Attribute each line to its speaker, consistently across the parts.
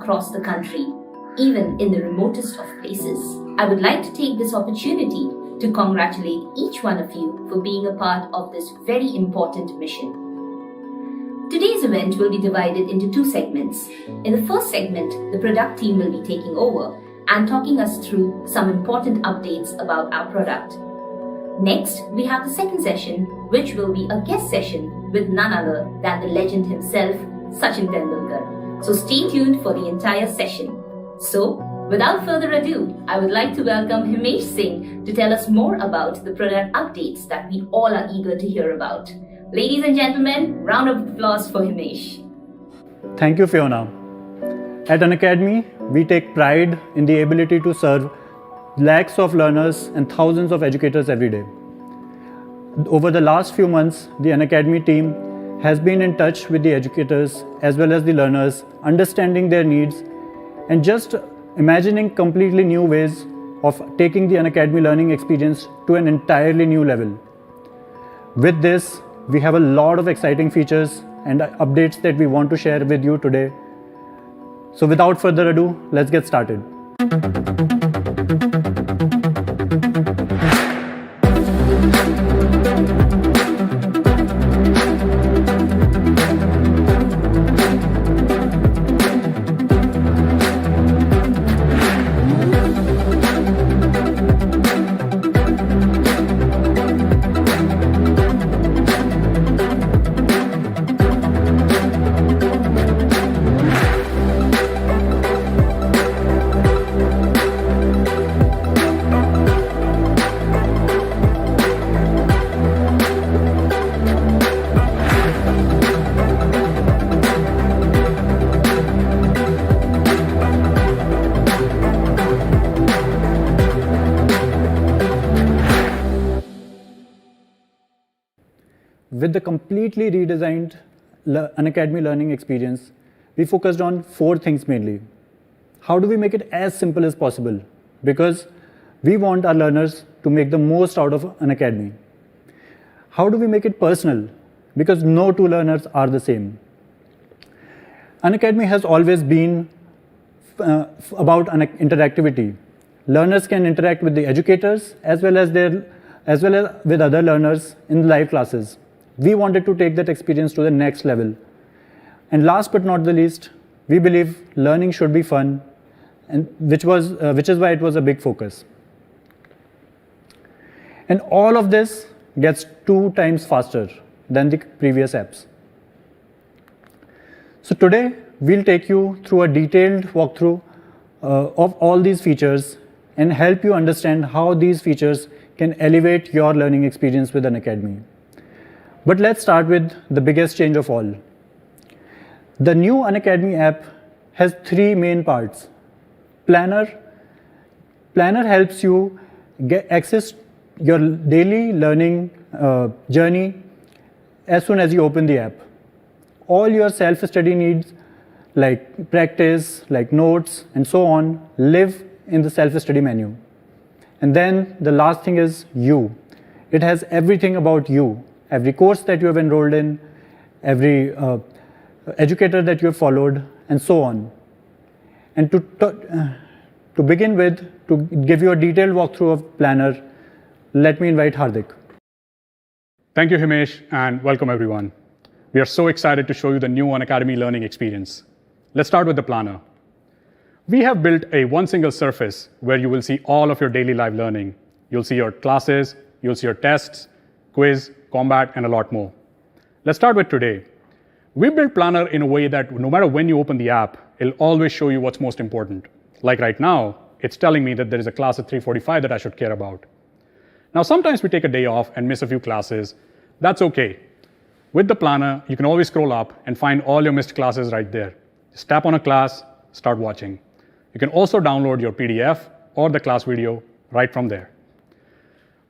Speaker 1: across the country, even in the remotest of places. I would like to take this opportunity to congratulate each one of you for being a part of this very important mission. Today's event will be divided into two segments. In the first segment, the product team will be taking over and talking us through some important updates about our product. Next, we have the second session, which will be a guest session with none other than the legend himself, Sachin Tendulkar. So stay tuned for the entire session. So, without further ado, I would like to welcome Himesh Singh to tell us more about the product updates that we all are eager to hear about. Ladies and gentlemen, round of applause for Himesh.
Speaker 2: Thank you, Fiona. At Unacademy, we take pride in the ability to serve lakhs of learners and thousands of educators every day. Over the last few months, the Unacademy team has been in touch with the educators as well as the learners, understanding their needs and just imagining completely new ways of taking the Unacademy learning experience to an entirely new level. With this, we have a lot of exciting features and updates that we want to share with you today. So without further ado, let's get started. With the completely redesigned Unacademy learning experience, we focused on four things mainly. How do we make it as simple as possible? Because we want our learners to make the most out of Unacademy. How do we make it personal? Because no two learners are the same. Unacademy has always been about interactivity. Learners can interact with the educators as well as with other learners in live classes. We wanted to take that experience to the next level. And last but not the least, we believe learning should be fun, and which is why it was a big focus. And all of this gets 2 times faster than the previous apps. So today, we'll take you through a detailed walkthrough of all these features and help you understand how these features can elevate your learning experience with Unacademy. But let's start with the biggest change of all. The new Unacademy app has 3 main parts. Planner helps you get access your daily learning journey as soon as you open the app. All your self-study needs like practice, like notes, and so on live in the self-study menu. And then the last thing is you. It has everything about you. Every course that you have enrolled in, every educator that you have followed, and so on. And to begin with, to give you a detailed walkthrough of Planner, let me invite Hardik.
Speaker 3: Thank you, Himesh, and welcome everyone. We are so excited to show you the new Unacademy learning experience. Let's start with the Planner. We have built a one single surface where you will see all of your daily live learning. You'll see your classes, you'll see your tests, quiz, combat, and a lot more. Let's start with today. We built Planner in a way that no matter when you open the app, it'll always show you what's most important. Like right now, it's telling me that there is a class at 3:45 that I should care about. Now, sometimes we take a day off and miss a few classes. That's okay. With the Planner, you can always scroll up and find all your missed classes right there. Just tap on a class, start watching. You can also download your PDF or the class video right from there.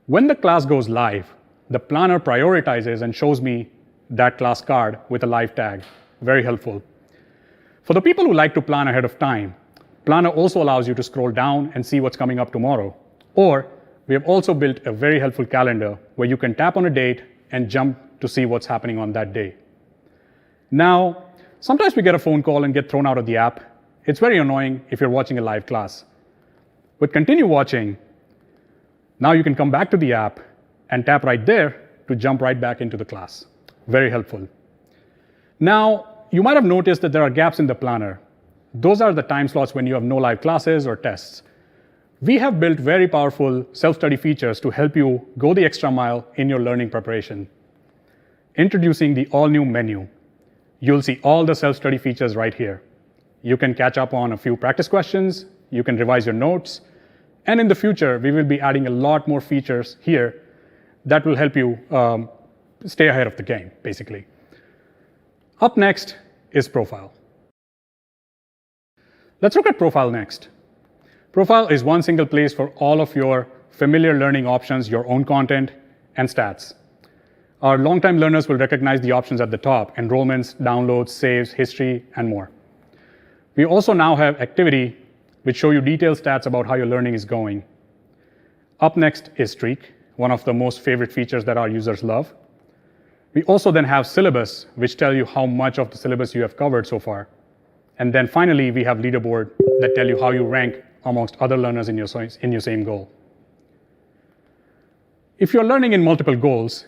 Speaker 3: When the class goes live, the Planner prioritizes and shows me that class card with a live tag. Very helpful. For the people who like to plan ahead of time, Planner also allows you to scroll down and see what's coming up tomorrow. Or we have also built a very helpful calendar where you can tap on a date and jump to see what's happening on that day. Now, sometimes we get a phone call and get thrown out of the app. It's very annoying if you're watching a live class. But continue watching. Now you can come back to the app and tap right there to jump right back into the class. Very helpful. Now, you might have noticed that there are gaps in the planner. Those are the time slots when you have no live classes or tests. We have built very powerful self-study features to help you go the extra mile in your learning preparation. Introducing the all-new menu. You'll see all the self-study features right here. You can catch up on a few practice questions, you can revise your notes, and in the future, we will be adding a lot more features here that will help you stay ahead of the game, basically. Up next is Profile. Let's look at Profile next. Profile is one single place for all of your familiar learning options, your own content, and stats. Our longtime learners will recognize the options at the top: enrollments, downloads, saves, history, and more. We also now have Activity, which show you detailed stats about how your learning is going. Up next is Streak, one of the most favorite features that our users love. We also then have Syllabus, which tell you how much of the syllabus you have covered so far. And then finally, we have Leaderboard that tell you how you rank amongst other learners in your same goal. If you're learning in multiple goals,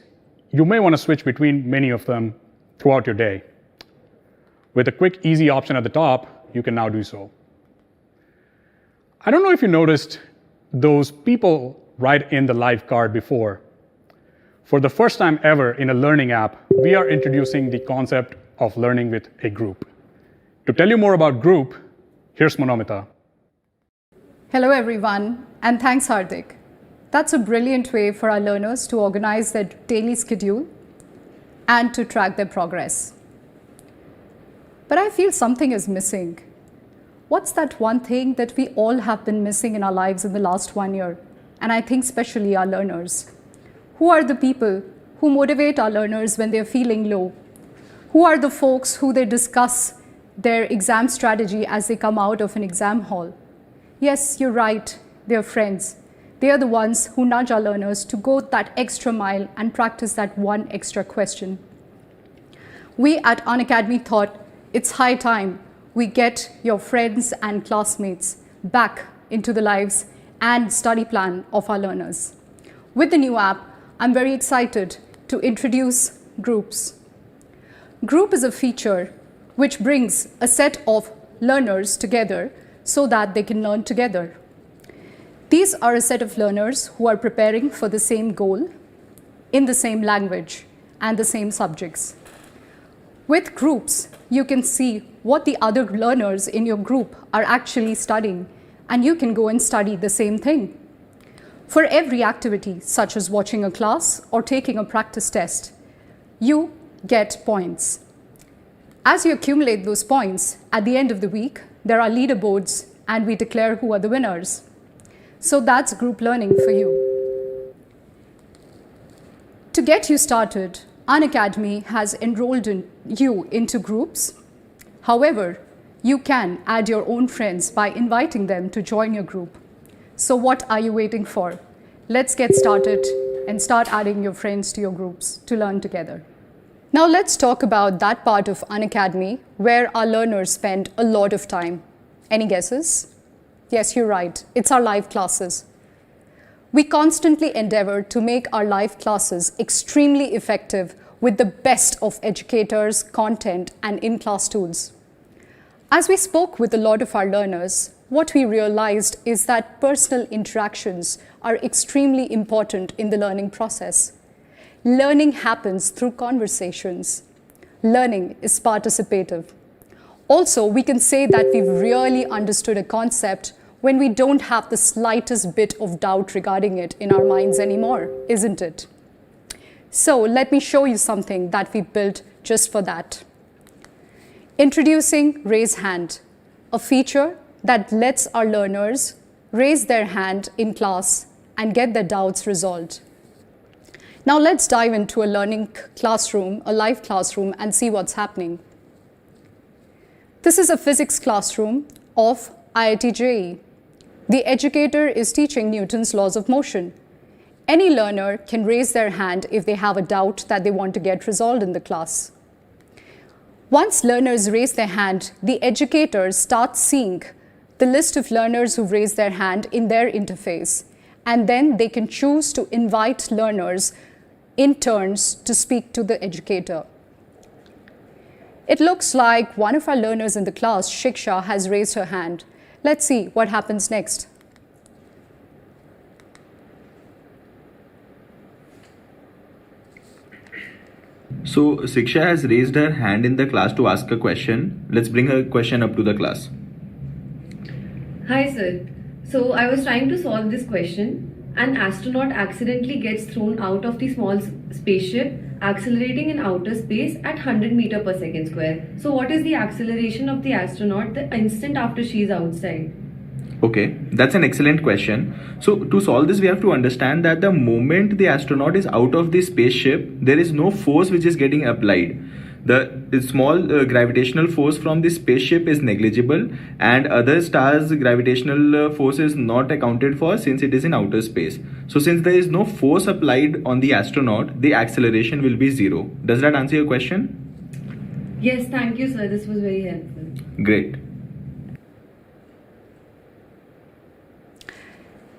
Speaker 3: you may want to switch between many of them throughout your day. With a quick, easy option at the top, you can now do so. I don't know if you noticed those people write in the live card before. For the first time ever in a learning app, we are introducing the concept of learning with a group. To tell you more about group, here's Monomita.
Speaker 4: Hello everyone, and thanks Hardik. That's a brilliant way for our learners to organize their daily schedule and to track their progress. But I feel something is missing. What's that one thing that we all have been missing in our lives in the last 1 year? And I think especially our learners. Who are the people who motivate our learners when they're feeling low? Who are the folks who they discuss their exam strategy as they come out of an exam hall? Yes, you're right, they're friends. They are the ones who nudge our learners to go that extra mile and practice that one extra question. We at Unacademy thought it's high time we get your friends and classmates back into the lives and study plan of our learners. With the new app, I'm very excited to introduce Groups. Group is a feature which brings a set of learners together so that they can learn together. These are a set of learners who are preparing for the same goal in the same language and the same subjects. With Groups, you can see what the other learners in your group are actually studying, and you can go and study the same thing. For every activity, such as watching a class or taking a practice test, you get points. As you accumulate those points, at the end of the week, there are leaderboards and we declare who are the winners. So that's group learning for you. To get you started, Unacademy has enrolled you into groups. However, you can add your own friends by inviting them to join your group. So what are you waiting for? Let's get started and start adding your friends to your groups to learn together. Now let's talk about that part of Unacademy where our learners spend a lot of time. Any guesses? Yes, you're right. It's our live classes. We constantly endeavor to make our live classes extremely effective with the best of educators, content, and in-class tools. As we spoke with a lot of our learners, what we realized is that personal interactions are extremely important in the learning process. Learning happens through conversations. Learning is participative. Also, we can say that we've really understood a concept when we don't have the slightest bit of doubt regarding it in our minds anymore, isn't it? So let me show you something that we built just for that. Introducing Raise Hand, a feature that lets our learners raise their hand in class and get their doubts resolved. Now let's dive into a learning classroom, a live classroom, and see what's happening. This is a physics classroom of IIT JEE. The educator is teaching Newton's laws of motion. Any learner can raise their hand if they have a doubt that they want to get resolved in the class. Once learners raise their hand, the educators start seeing the list of learners who've raised their hand in their interface, and then they can choose to invite learners in turns to speak to the educator. It looks like one of our learners in the class, Shiksha, has raised her hand. Let's see what happens next.
Speaker 5: So Siksha has raised her hand in the class to ask a question. Let's bring her question up to the class.
Speaker 6: Hi sir. So I was trying to solve this question. An astronaut accidentally gets thrown out of the small spaceship accelerating in outer space at 100 meters per second square. So what is the acceleration of the astronaut the instant after she is outside?
Speaker 5: Okay, that's an excellent question. So to solve this, we have to understand that the moment the astronaut is out of the spaceship, there is no force which is getting applied. The small gravitational force from the spaceship is negligible, and other stars' gravitational force is not accounted for since it is in outer space. So since there is no force applied on the astronaut, the acceleration will be zero. Does that answer your question?
Speaker 6: Yes, thank you sir. This was very helpful.
Speaker 5: Great.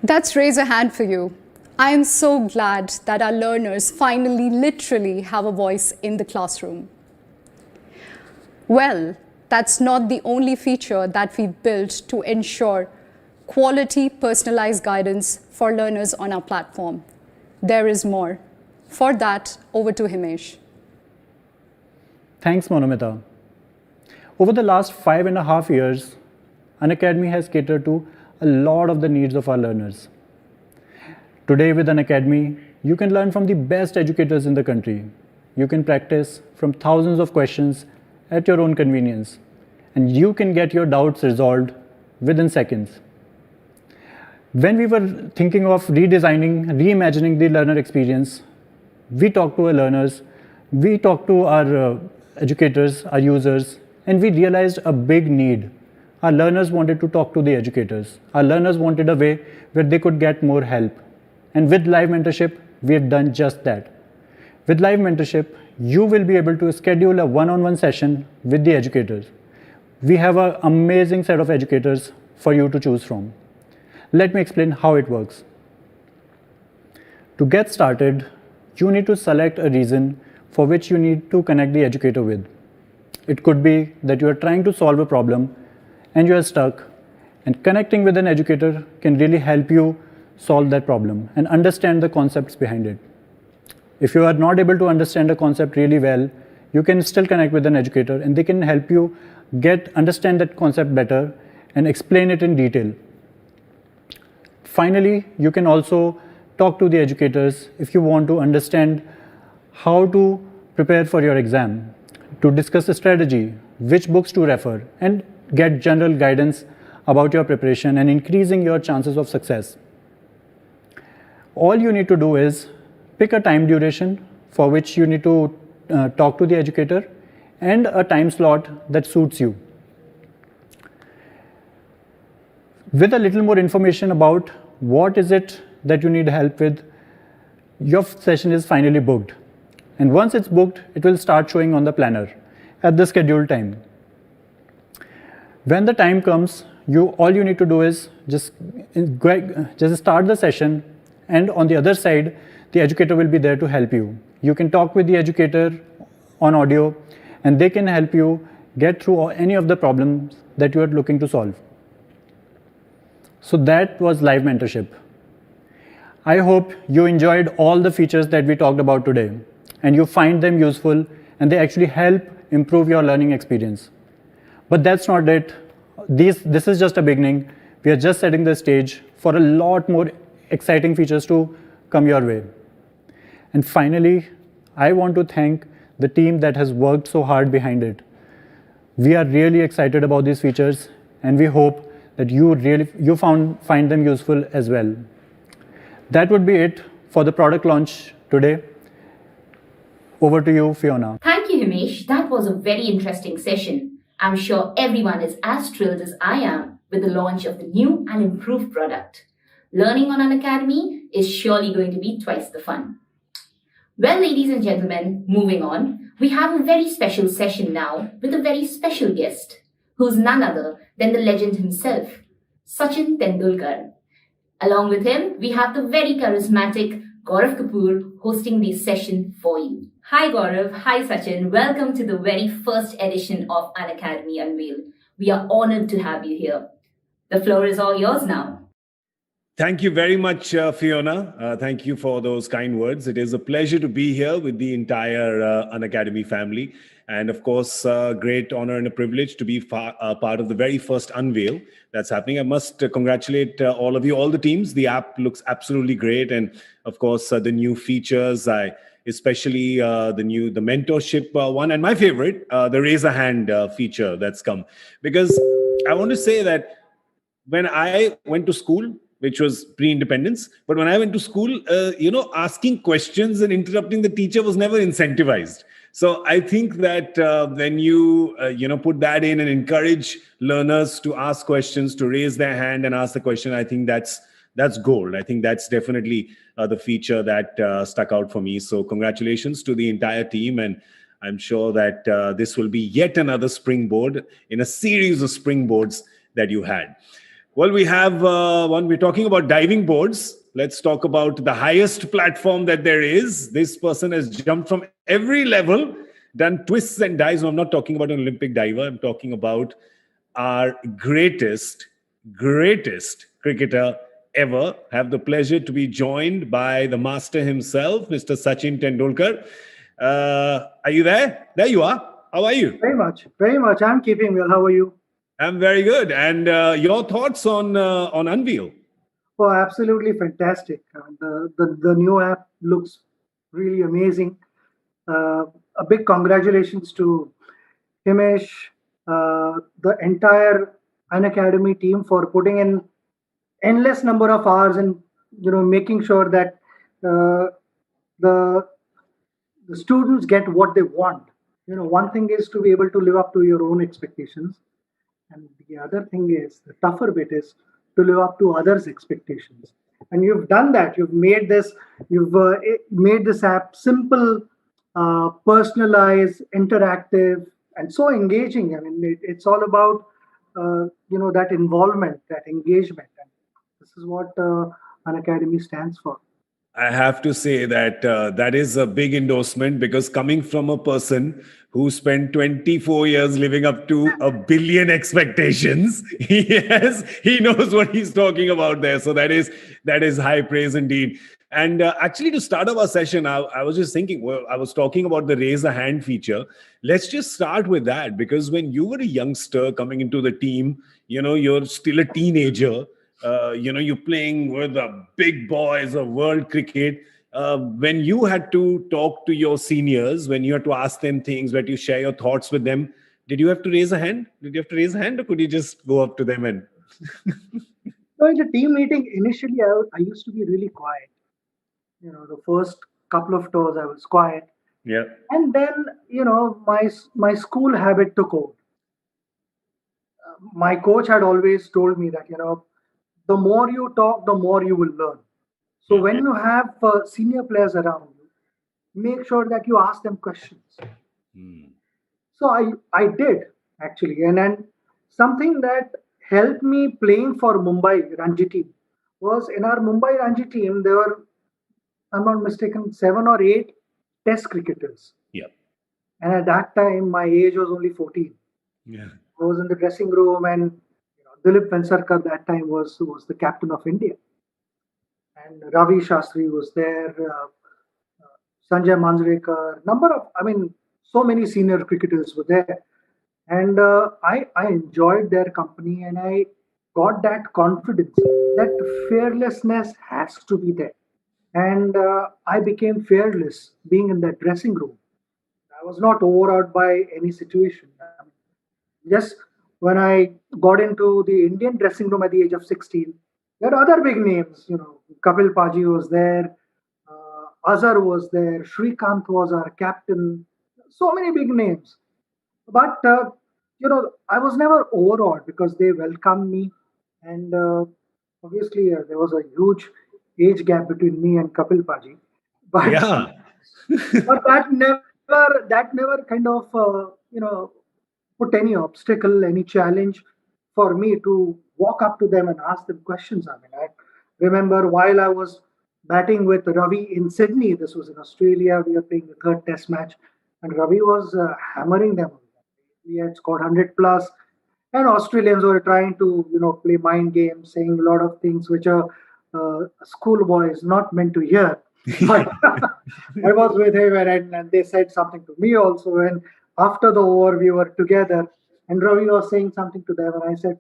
Speaker 4: That's raise a hand for you. I am so glad that our learners finally literally have a voice in the classroom. Well, that's not the only feature that we've built to ensure quality personalized guidance for learners on our platform. There is more. For that, over to Himesh.
Speaker 2: Thanks, Monamita. Over the last 5.5 years, Unacademy has catered to a lot of the needs of our learners. Today with Unacademy, you can learn from the best educators in the country. You can practice from thousands of questions at your own convenience, and you can get your doubts resolved within seconds. When we were thinking of reimagining the learner experience, we talked to our learners, we talked to our educators, our users, and we realized a big need. Our learners wanted to talk to the educators. Our learners wanted a way where they could get more help. And with live mentorship, we have done just that. With live mentorship, you will be able to schedule a one-on-one session with the educators. We have an amazing set of educators for you to choose from. Let me explain how it works. To get started, you need to select a reason for which you need to connect the educator with. It could be that you are trying to solve a problem and you are stuck, and connecting with an educator can really help you solve that problem and understand the concepts behind it. If you are not able to understand a concept really well, you can still connect with an educator and they can help you understand that concept better and explain it in detail. Finally, you can also talk to the educators if you want to understand how to prepare for your exam, to discuss a strategy, which books to refer, and get general guidance about your preparation and increasing your chances of success. All you need to do is pick a time duration for which you need to talk to the educator and a time slot that suits you. With a little more information about what is it that you need help with, your session is finally booked. And once it's booked, it will start showing on the planner at the scheduled time. When the time comes, all you need to do is just start the session, and on the other side, the educator will be there to help you. You can talk with the educator on audio, and they can help you get through any of the problems that you are looking to solve. So that was live mentorship. I hope you enjoyed all the features that we talked about today, and you find them useful, and they actually help improve your learning experience. But that's not it. This is just a beginning. We are just setting the stage for a lot more exciting features to come your way. And finally, I want to thank the team that has worked so hard behind it. We are really excited about these features, and we hope that you find them useful as well. That would be it for the product launch today. Over to you, Fiona.
Speaker 1: Thank you, Himesh. That was a very interesting session. I'm sure everyone is as thrilled as I am with the launch of the new and improved product. Learning on Unacademy is surely going to be twice the fun. Well, ladies and gentlemen, moving on, We have a very special session now with a very special guest, who's none other than the legend himself, Sachin Tendulkar. Along with him, we have the very charismatic Gaurav Kapoor hosting this session for you. Hi Gaurav, hi Sachin, welcome to the very first edition of Unacademy Unveil. We are honored to have you here. The floor is all yours now.
Speaker 7: Thank you very much, Fiona. Thank you for those kind words. It is a pleasure to be here with the entire Unacademy family. And of course, great honor and a privilege to be part of the very first unveil that's happening. I must congratulate all of you, all the teams. The app looks absolutely great. And of course, the new features, especially the mentorship one. And my favorite, the raise a hand feature that's come. Because I want to say that when I went to school, which was pre-independence. But when I went to school, asking questions and interrupting the teacher was never incentivized. So I think that when you, put that in and encourage learners to ask questions, to raise their hand and ask the question, I think that's gold. I think that's definitely the feature that stuck out for me. So congratulations to the entire team. And I'm sure that this will be yet another springboard in a series of springboards that you had. Well, we have we're talking about diving boards. Let's talk about the highest platform that there is. This person has jumped from every level, done twists and dives. No, I'm not talking about an Olympic diver. I'm talking about our greatest cricketer ever. Have the pleasure to be joined by the master himself, Mr. Sachin Tendulkar. Are you there? There you are. How are you?
Speaker 8: Very much. I'm keeping well. How are you?
Speaker 7: I'm very good. And your thoughts on Unveil?
Speaker 8: Oh, absolutely fantastic. The new app looks really amazing. A big congratulations to Himesh, the entire Unacademy team for putting in endless number of hours and making sure that the students get what they want. One thing is to be able to live up to your own expectations. And the other thing is, the tougher bit is to live up to others' expectations. And you've done that. You've made this app simple, personalized, interactive, and so engaging. I mean, it's all about that involvement, that engagement. And this is what Unacademy stands for.
Speaker 7: I have to say that that is a big endorsement, because coming from a person who spent 24 years living up to 1 billion expectations, he knows what he's talking about there. So that is high praise indeed. And actually, to start off our session, I was just thinking, I was talking about the raise a hand feature. Let's just start with that, because when you were a youngster coming into the team, you're still a teenager. You're playing with the big boys of world cricket. When you had to talk to your seniors, when you had to ask them things, where you share your thoughts with them, did you have to raise a hand? Or could you just go up to them and...
Speaker 8: So in the team meeting, initially, I used to be really quiet. The first couple of tours, I was quiet.
Speaker 7: Yeah.
Speaker 8: And then, my school habit took over. My coach had always told me that, the more you talk, the more you will learn. So when you have senior players around you, make sure that you ask them questions. So I did, actually. And then something that helped me playing for Mumbai Ranji team was, in our Mumbai Ranji team, there were, if I'm not mistaken, 7 or 8 test cricketers.
Speaker 7: Yeah.
Speaker 8: And at that time, my age was only 14.
Speaker 7: Yeah.
Speaker 8: I was in the dressing room, and Dilip Vengsarkar that time was the captain of India. And Ravi Shastri was there, Sanjay Manjrekar, so many senior cricketers were there. And I enjoyed their company, and I got that confidence, that fearlessness has to be there. And I became fearless being in that dressing room. I was not overawed by any situation. Just when I got into the Indian dressing room at the age of 16, there are other big names. Kapil Paji was there, Azhar was there, Shrikant was our captain. So many big names. But, I was never overawed because they welcomed me. And obviously, there was a huge age gap between me and Kapil Paji. But,
Speaker 7: Yeah.
Speaker 8: but that never kind of put any obstacle, any challenge for me to walk up to them and ask them questions. I mean, I remember while I was batting with Ravi in Sydney, this was in Australia, we were playing the third test match, and Ravi was hammering them. We had scored 100 plus, and Australians were trying to, play mind games, saying a lot of things which a schoolboy is not meant to hear. But I was with him, and they said something to me also. And after the over, we were together, and Ravi was saying something to them, and I said,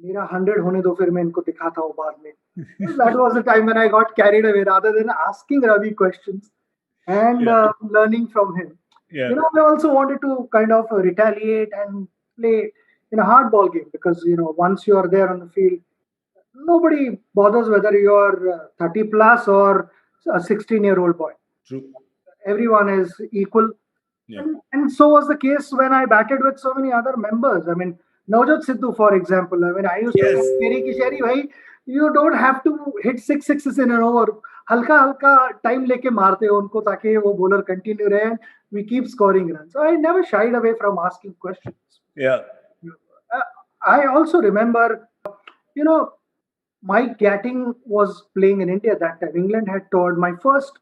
Speaker 8: "मेरा 100 होने दो, फिर मैं इनको दिखाता हूँ बाद में." That was the time when I got carried away. Rather than asking Ravi questions and learning from him,
Speaker 7: Yeah.
Speaker 8: I also wanted to kind of retaliate and play in a hardball game because once you are there on the field, nobody bothers whether you're 30 plus or a 16-year-old boy.
Speaker 7: True.
Speaker 8: Everyone is equal.
Speaker 7: Yeah.
Speaker 8: And so was the case when I batted with so many other members. I mean, Navjot Sidhu, for example. I mean, I used to
Speaker 7: Yes.
Speaker 8: say, "Teri ki sheri, bhai, you don't have to hit 6 sixes in an over. हल्का हल्का time लेके मारते हो उनको ताकि वो bowler continue रहे and we keep scoring runs." So I never shied away from asking questions.
Speaker 7: Yeah.
Speaker 8: I also remember, Mike Gatting was playing in India that time. England had toured my first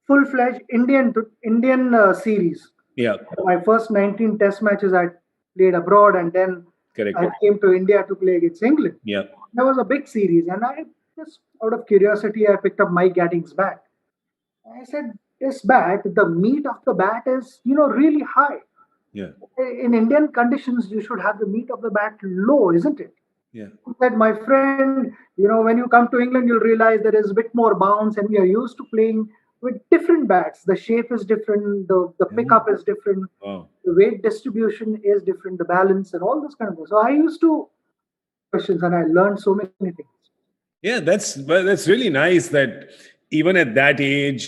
Speaker 8: full-fledged Indian series.
Speaker 7: Yeah.
Speaker 8: My first 19 Test matches I played abroad, and then
Speaker 7: Correct.
Speaker 8: I came to India to play against England.
Speaker 7: Yeah.
Speaker 8: That was a big series, and I just out of curiosity I picked up Mike Gatting's bat. I said, "This bat, the meat of the bat is really high.
Speaker 7: Yeah.
Speaker 8: In Indian conditions, you should have the meat of the bat low, isn't it?"
Speaker 7: Yeah.
Speaker 8: He said, "My friend, when you come to England, you'll realize there is a bit more bounce, and we are used to playing with different bats. The shape is different, the pickup is different,
Speaker 7: Wow.
Speaker 8: the weight distribution is different, the balance, and all this kind of thing." So I used to questions, and I learned so many things.
Speaker 7: Yeah, that's really nice that even at that age,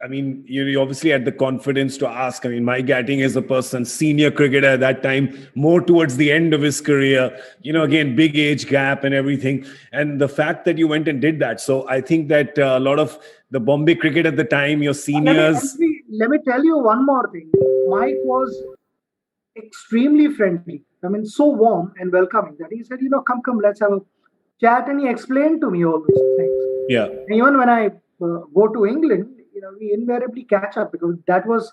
Speaker 7: I mean, you obviously had the confidence to ask. I mean, Mike Gatting is a person, senior cricketer at that time, more towards the end of his career, again, big age gap and everything. And the fact that you went and did that. So I think that a lot of the Bombay cricket at the time, your seniors.
Speaker 8: Let me tell you one more thing. Mike was extremely friendly. I mean, so warm and welcoming that he said, come, let's have a chat. And he explained to me all these things.
Speaker 7: Yeah.
Speaker 8: And even when I go to England, we invariably catch up because that was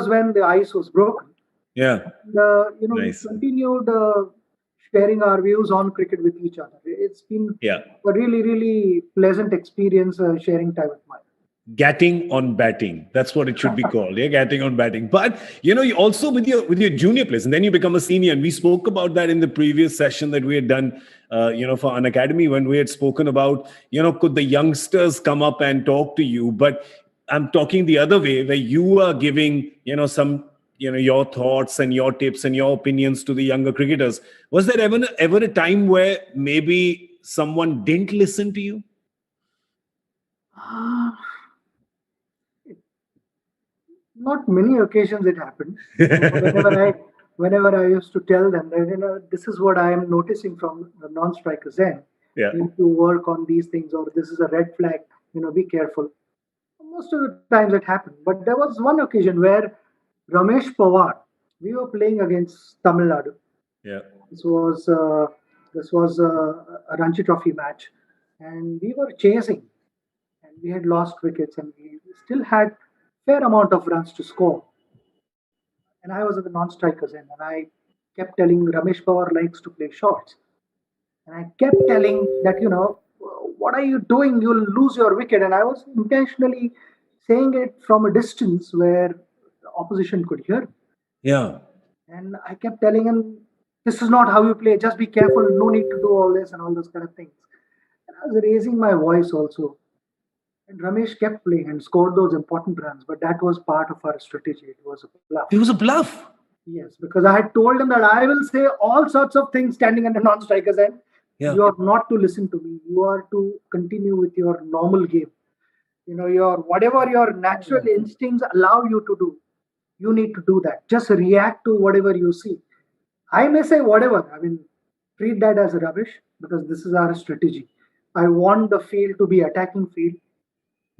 Speaker 8: when the ice was broken.
Speaker 7: Yeah.
Speaker 8: And,
Speaker 7: Nice.
Speaker 8: we continued sharing our views on cricket with each other. It's been a really, really pleasant experience sharing time with Mike.
Speaker 7: Gatting on batting. That's what it should be called. Yeah, Gatting on batting. But you also with your junior players, and then you become a senior. And we spoke about that in the previous session that we had done, for Unacademy, when we had spoken about, could the youngsters come up and talk to you? But I'm talking the other way, where you are giving, some, your thoughts and your tips and your opinions to the younger cricketers. Was there ever a time where maybe someone didn't listen to you?
Speaker 8: Not many occasions it happened. Whenever I used to tell them that this is what I am noticing from the non-strikers end.
Speaker 7: Yeah.
Speaker 8: You need to work on these things, or this is a red flag. Be careful. Most of the times it happened, but there was one occasion where Ramesh Pawar, we were playing against Tamil Nadu.
Speaker 7: Yeah.
Speaker 8: This was a Ranji Trophy match, and we were chasing, and we had lost wickets, and we still had fair amount of runs to score. And I was at the non-strikers end, and I kept telling Ramesh Pawar likes to play shots, and I kept telling that what are you doing? You'll lose your wicket. And I was intentionally saying it from a distance where the opposition could hear me.
Speaker 7: Yeah.
Speaker 8: And I kept telling him, this is not how you play. Just be careful. No need to do all this and all those kind of things. And I was raising my voice also. And Ramesh kept playing and scored those important runs. But that was part of our strategy. It was a bluff.
Speaker 7: It was a bluff.
Speaker 8: Yes, because I had told him that I will say all sorts of things standing at the non-strikers end.
Speaker 7: Yeah.
Speaker 8: You are not to listen to me. You are to continue with your normal game. Whatever your natural instincts allow you to do, you need to do that. Just react to whatever you see. I may say whatever. I mean, treat that as rubbish because this is our strategy. I want the field to be attacking field.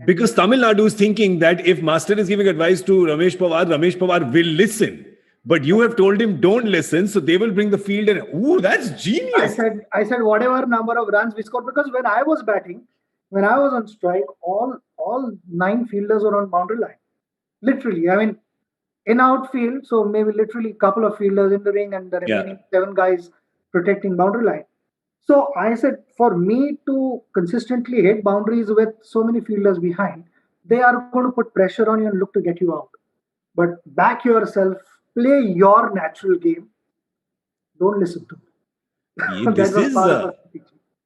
Speaker 7: Because Tamil Nadu is thinking that if master is giving advice to Ramesh Pawar will listen. But you have told him don't listen, so they will bring the field and ooh, that's genius.
Speaker 8: I said whatever number of runs we scored, because when I was batting, when I was on strike, all 9 fielders were on boundary line. Literally, I mean, in outfield, so maybe literally couple of fielders in the ring and the remaining 7 guys protecting boundary line. So I said, for me to consistently hit boundaries with so many fielders behind, they are going to put pressure on you and look to get you out. But back yourself, play your natural game. Don't listen to me.
Speaker 7: This is,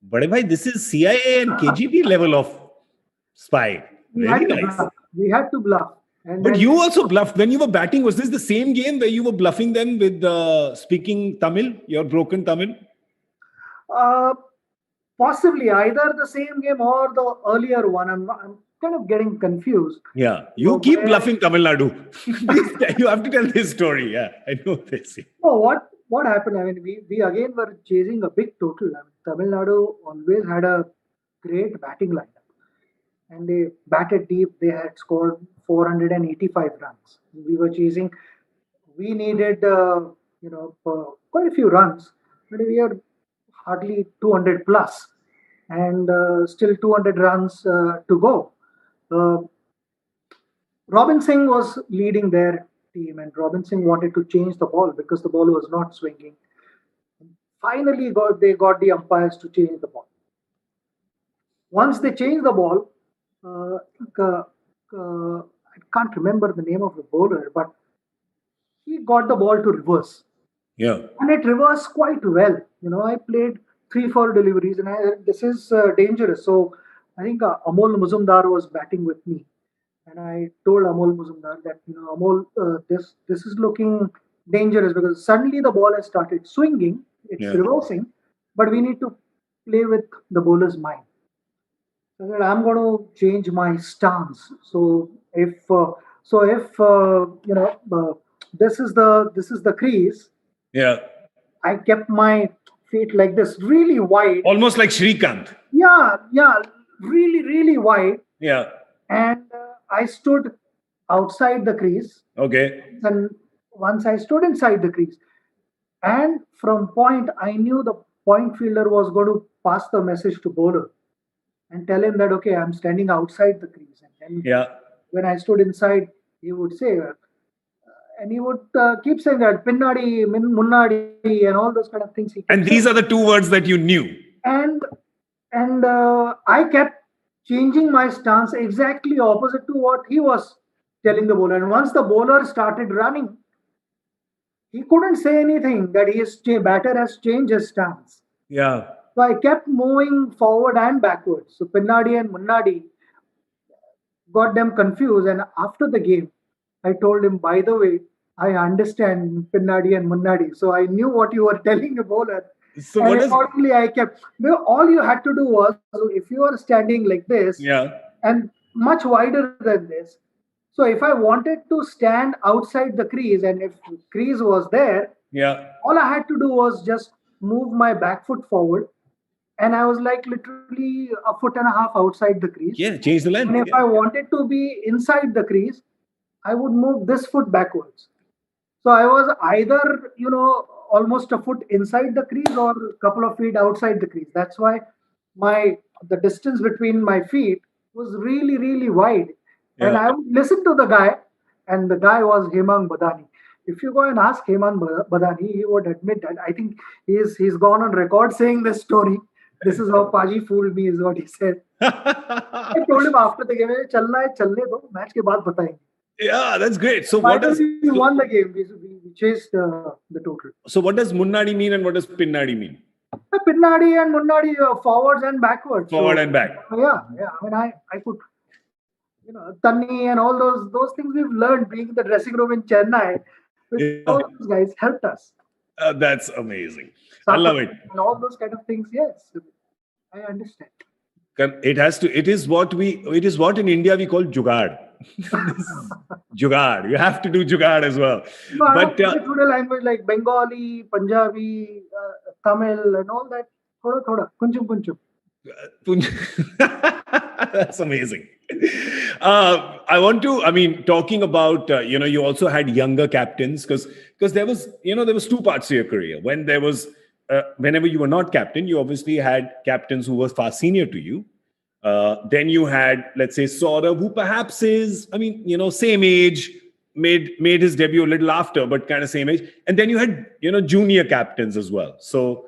Speaker 7: Bade bhai, this is CIA and KGB level of spy. Very nice.
Speaker 8: We had to bluff.
Speaker 7: But you also bluffed when you were batting. Was this the same game where you were bluffing them with speaking Tamil, your broken Tamil?
Speaker 8: Possibly either the same game or the earlier one. I'm kind of getting confused.
Speaker 7: Yeah, you keep bluffing Tamil Nadu. You have to tell this story. Yeah, I know this.
Speaker 8: Oh, what happened? I mean, we again were chasing a big total. I mean, Tamil Nadu always had a great batting lineup, and they batted deep. They had scored 485 runs. We were chasing. We needed quite a few runs, but we had hardly 200 plus, and still 200 runs to go. Robin Singh was leading their team, and Robin Singh wanted to change the ball because the ball was not swinging. Finally, they got the umpires to change the ball. Once they changed the ball, I can't remember the name of the bowler, but he got the ball to reverse.
Speaker 7: Yeah.
Speaker 8: And it reversed quite well. I played 3-4 deliveries, and this is dangerous. So I think Amol Muzumdar was batting with me, and I told Amol Muzumdar that Amol, this is looking dangerous because suddenly the ball has started swinging, it's reversing, but we need to play with the bowler's mind. So that I'm going to change my stance. So if this is the crease.
Speaker 7: Yeah.
Speaker 8: I kept my feet like this, really wide.
Speaker 7: Almost like Shrikant.
Speaker 8: Yeah, really, really wide.
Speaker 7: Yeah.
Speaker 8: And I stood outside the crease.
Speaker 7: Okay.
Speaker 8: And once I stood inside the crease, and from point, I knew the point fielder was going to pass the message to bowler and tell him that, okay, I'm standing outside the crease. And then when I stood inside, he would say, and he would keep saying that pinnadi, munnadi, and all those kind of things.
Speaker 7: And these are the 2 words that you knew.
Speaker 8: And I kept changing my stance exactly opposite to what he was telling the bowler. And once the bowler started running, he couldn't say anything that his batter has changed his stance.
Speaker 7: Yeah.
Speaker 8: So I kept moving forward and backwards. So Pinnadi and Munnadi got them confused. And after the game, I told him, by the way, I understand Pinnadi and Munnadi. So I knew what you were telling the bowler.
Speaker 7: So
Speaker 8: and accordingly, I kept. All you had to do was, if you are standing like this, and much wider than this. So if I wanted to stand outside the crease, and if the crease was there, all I had to do was just move my back foot forward, and I was like literally 1.5 feet outside the crease.
Speaker 7: Yeah, change the length.
Speaker 8: And if I wanted to be inside the crease, I would move this foot backwards. So I was either, almost a foot inside the crease or a couple of feet outside the crease. That's why the distance between my feet was really, really wide. Yeah. And I would listen to the guy, and the guy was Hemang Badani. If you go and ask Hemang Badani, he would admit that. I think he's gone on record saying this story. This is how Paji fooled me, is what he said. I told him after the game, chalna hai, chalne do, match ke baad batayenge.
Speaker 7: Yeah, that's great. So
Speaker 8: we won the game. We chased the total.
Speaker 7: So what does Munnadi mean and what does Pinnadi mean?
Speaker 8: Pinnadi and Munnadi, forwards and backwards.
Speaker 7: Forward and back.
Speaker 8: Yeah. I mean, I could, Tanni and all those things we've learned being in the dressing room in Chennai. All those guys helped us.
Speaker 7: That's amazing. I love it.
Speaker 8: And all those kind of things, yes. I understand.
Speaker 7: It is what in India we call jugaad. Jugaad. You have to do jugaad as well.
Speaker 8: No, but through language like Bengali, Punjabi, Tamil, and all that. Thoda, kunchum.
Speaker 7: That's amazing. Talking about, you also had younger captains because there was two parts to your career. When there was, whenever you were not captain, you obviously had captains who were far senior to you. Then you had, let's say, Saurabh, who perhaps is, same age, made his debut a little after, but kind of same age. And then you had, junior captains as well. So,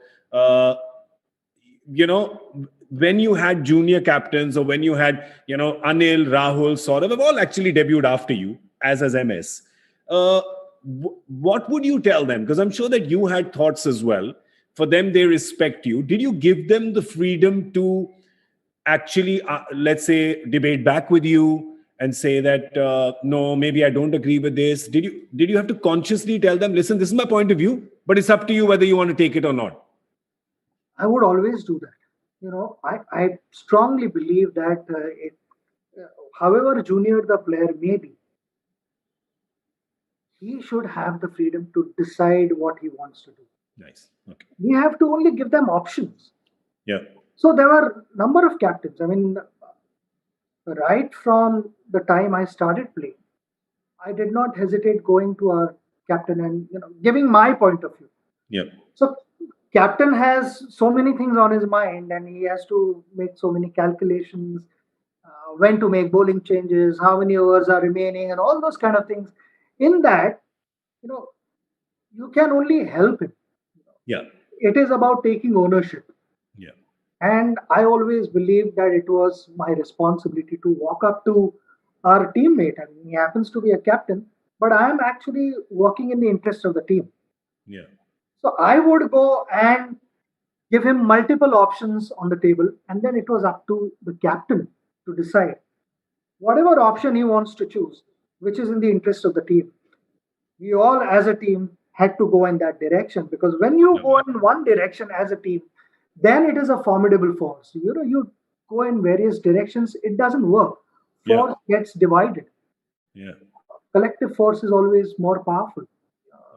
Speaker 7: when you had junior captains, or when you had, Anil, Rahul, Saurabh, have all actually debuted after you as MS. What would you tell them? Because I'm sure that you had thoughts as well. For them, they respect you. Did you give them the freedom to actually, let's say, debate back with you and say that, no, maybe I don't agree with this? Did you have to consciously tell them, listen, this is my point of view, but it's up to you whether you want to take it or not?
Speaker 8: I would always do that. I strongly believe that however junior the player may be, he should have the freedom to decide what he wants to do.
Speaker 7: Nice. Okay.
Speaker 8: We have to only give them options.
Speaker 7: Yeah.
Speaker 8: So there were a number of captains. I mean, right from the time I started playing, I did not hesitate going to our captain and giving my point of view.
Speaker 7: Yeah.
Speaker 8: So captain has so many things on his mind, and he has to make so many calculations, when to make bowling changes, how many overs are remaining, and all those kind of things. In that, you can only help him.
Speaker 7: Yeah.
Speaker 8: It is about taking ownership.
Speaker 7: Yeah.
Speaker 8: And I always believed that it was my responsibility to walk up to our teammate. I mean, he happens to be a captain, but I am actually working in the interest of the team.
Speaker 7: Yeah.
Speaker 8: So I would go and give him multiple options on the table, and then it was up to the captain to decide whatever option he wants to choose, which is in the interest of the team. We all, as a team, had to go in that direction, because when you go in one direction as a team, then it is a formidable force. You go in various directions, it doesn't work. Force gets divided.
Speaker 7: Yeah.
Speaker 8: Collective force is always more powerful.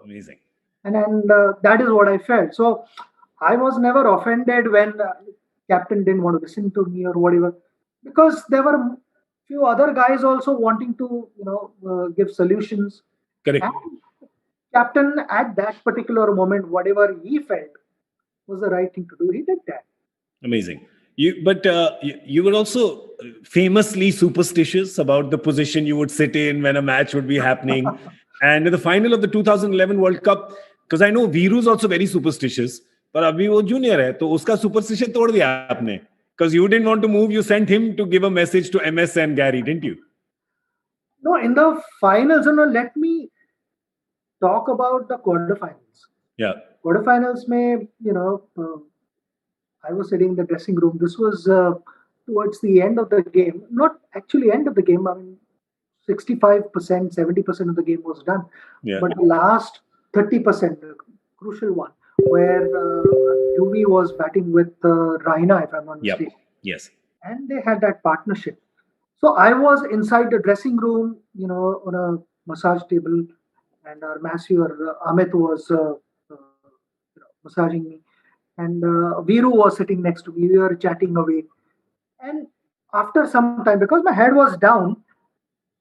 Speaker 7: Amazing.
Speaker 8: And that is what I felt. So I was never offended when captain didn't want to listen to me or whatever, because there were few other guys also wanting to give solutions.
Speaker 7: Correct.
Speaker 8: And captain at that particular moment, whatever he felt was the right thing to do, he did that.
Speaker 7: Amazing. You were also famously superstitious about the position you would sit in when a match would be happening. And in the final of the 2011 World Cup, because I know Viru is also very superstitious, but abhi wo junior hai, to uska superstition tod diya aapne. Because you didn't want to move, you sent him to give a message to MS and Gary, didn't you?
Speaker 8: No, in the finals, let me talk about the quarterfinals.
Speaker 7: Yeah.
Speaker 8: Quarterfinals mein, I was sitting in the dressing room. This was towards the end of the game. Not actually end of the game. I mean, 65%, 70% of the game was done.
Speaker 7: Yeah.
Speaker 8: But the last 30%, the crucial one, where UV was batting with Raina, if I'm not mistaken.
Speaker 7: Yes.
Speaker 8: And they had that partnership. So I was inside the dressing room, on a massage table, and our masseur, Amit, was massaging me. And Viru was sitting next to me. We were chatting away. And after some time, because my head was down,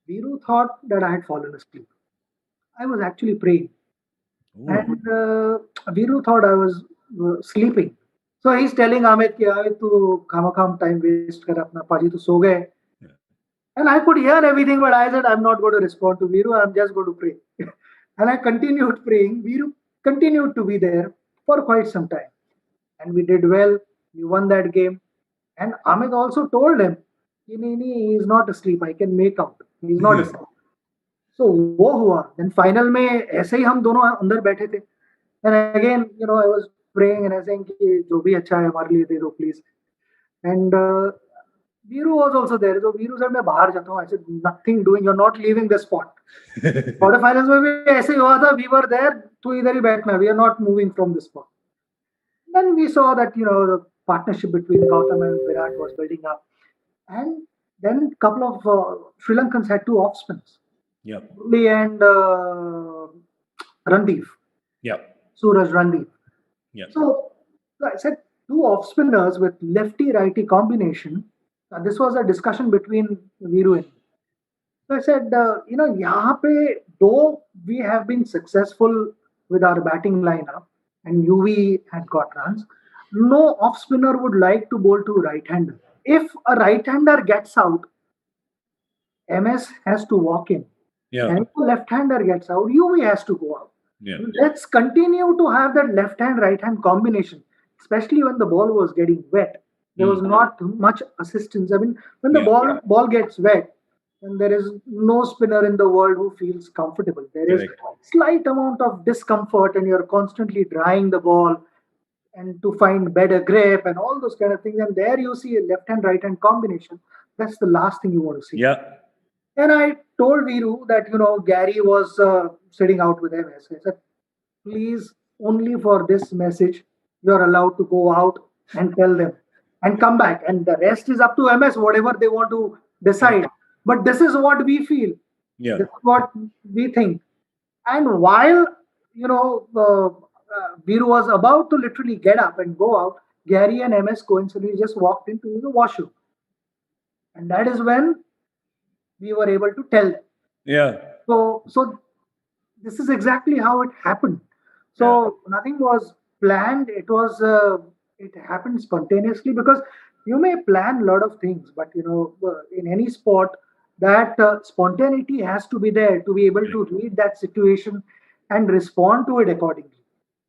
Speaker 8: Viru thought that I had fallen asleep. I was actually praying. Ooh. And Viru thought I was sleeping. So he's telling Amit, tu kham time waste kar apna, Paji tu so gaye. Yeah. And I could hear everything, but I said, I'm not going to respond to Viru, I'm just going to pray. And I continued praying. Viru continued to be there for quite some time. And we did well. We won that game. And Amit also told him, he is not asleep. I can make out. He is not asleep. So वो हुआ. Then final में ऐसे ही हम दोनों अंदर बैठे थे. And again, I was praying and I was saying कि जो भी अच्छा है हमारे लिए दे दो please. And Viru was also there. So Viru said मैं बाहर जाता हूँ. I said nothing doing. You're not leaving the spot. Quarter finals में भी ऐसे ही हुआ था. We were there. तू इधर ही बैठना. We are not moving from the spot. Then we saw that the partnership between Gautam and Virat was building up. And then a couple of Sri Lankans had two off spins.
Speaker 7: Yeah.
Speaker 8: Murli and Randeep.
Speaker 7: Yeah.
Speaker 8: Suraj Randeep.
Speaker 7: Yeah.
Speaker 8: So I said two off spinners with lefty-righty combination This was a discussion between Viru and me. So I said, यहाँ पे, though we have been successful with our batting lineup and UV had got runs, no off spinner would like to bowl to right-hander. If a right-hander gets out, MS has to walk in.
Speaker 7: Yeah.
Speaker 8: And if a left-hander gets out, UV has to go out.
Speaker 7: Yeah.
Speaker 8: Let's continue to have that left-hand, right-hand combination, especially when the ball was getting wet. There was not much assistance. I mean, when the ball gets wet, and there is no spinner in the world who feels comfortable. There is slight amount of discomfort, and you're constantly drying the ball and to find better grip and all those kind of things. And there you see a left-hand, right-hand combination. That's the last thing you want to see.
Speaker 7: Yeah.
Speaker 8: And I told Viru that, Gary was sitting out with MS. I said, please, only for this message, you're allowed to go out and tell them and come back. And the rest is up to MS, whatever they want to decide. But this is what we feel.
Speaker 7: Yeah.
Speaker 8: This is what we think. And while, Viru was about to literally get up and go out, Gary and MS coincidentally just walked into the washroom. And that is when we were able to tell them.
Speaker 7: Yeah.
Speaker 8: So this is exactly how it happened. So nothing was planned. It was it happened spontaneously, because you may plan a lot of things, but in any sport, that spontaneity has to be there to be able to read that situation and respond to it accordingly.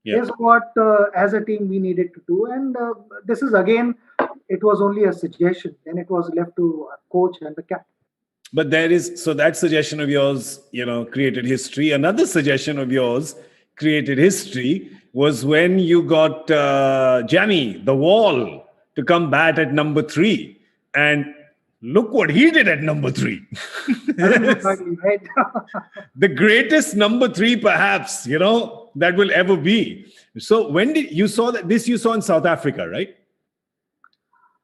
Speaker 8: Is what as a team we needed to do. And this is, again, it was only a suggestion. Then it was left to our coach and the captain.
Speaker 7: But so that suggestion of yours, created history. Another suggestion of yours created history was when you got Jamie, the Wall, to come bat at number 3. And look what he did at number 3.
Speaker 8: Right.
Speaker 7: The greatest number 3, perhaps, that will ever be. So when did you saw that? This you saw in South Africa, right?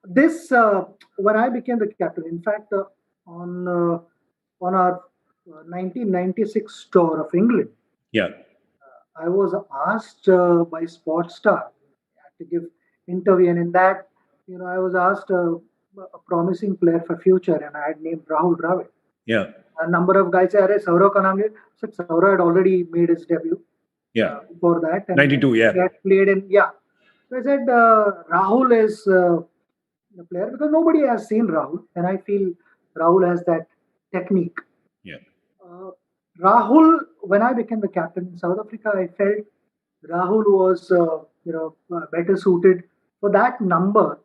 Speaker 8: This, when I became the captain, in fact, on our 1996 tour of England, I was asked by Sportstar to give interview, and in that, I was asked a promising player for future, and I had named Rahul Dravid.
Speaker 7: Yeah.
Speaker 8: A number of guys said, Saurav ka naam le. Saurav had already made his debut. For that. And
Speaker 7: 92,
Speaker 8: he had played in, So I said, Rahul is the player, because nobody has seen Rahul, and I feel Rahul has that technique. Rahul, when I became the captain in South Africa, I felt Rahul was, better suited for that number,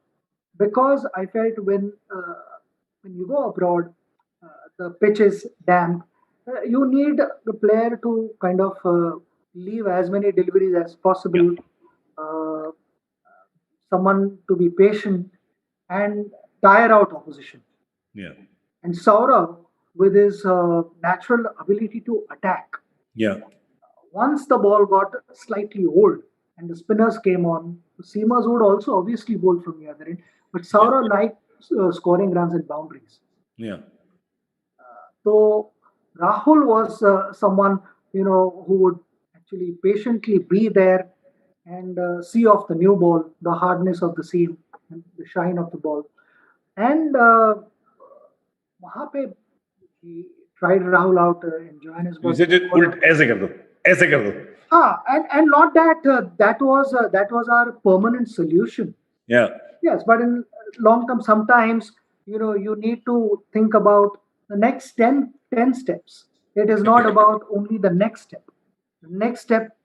Speaker 8: because I felt when you go abroad, the pitch is damp. You need the player to kind of leave as many deliveries as possible. Someone to be patient and tire out opposition. And Saurav, with his natural ability to attack, once the ball got slightly old and the spinners came on, the seamers would also obviously bowl from the other end. But Saurav liked scoring runs and boundaries. So Rahul was someone who would actually patiently be there and see off the new ball, the hardness of the seam, and the shine of the ball. And वहाँ पे he tried Rahul out in Johannesburg.
Speaker 7: He said, ऐसे कर दो, ऐसे कर दो.
Speaker 8: And not that that was our permanent solution. Yes, but in long term, sometimes you need to think about the next 10 steps. It is not about only the next step. The next step,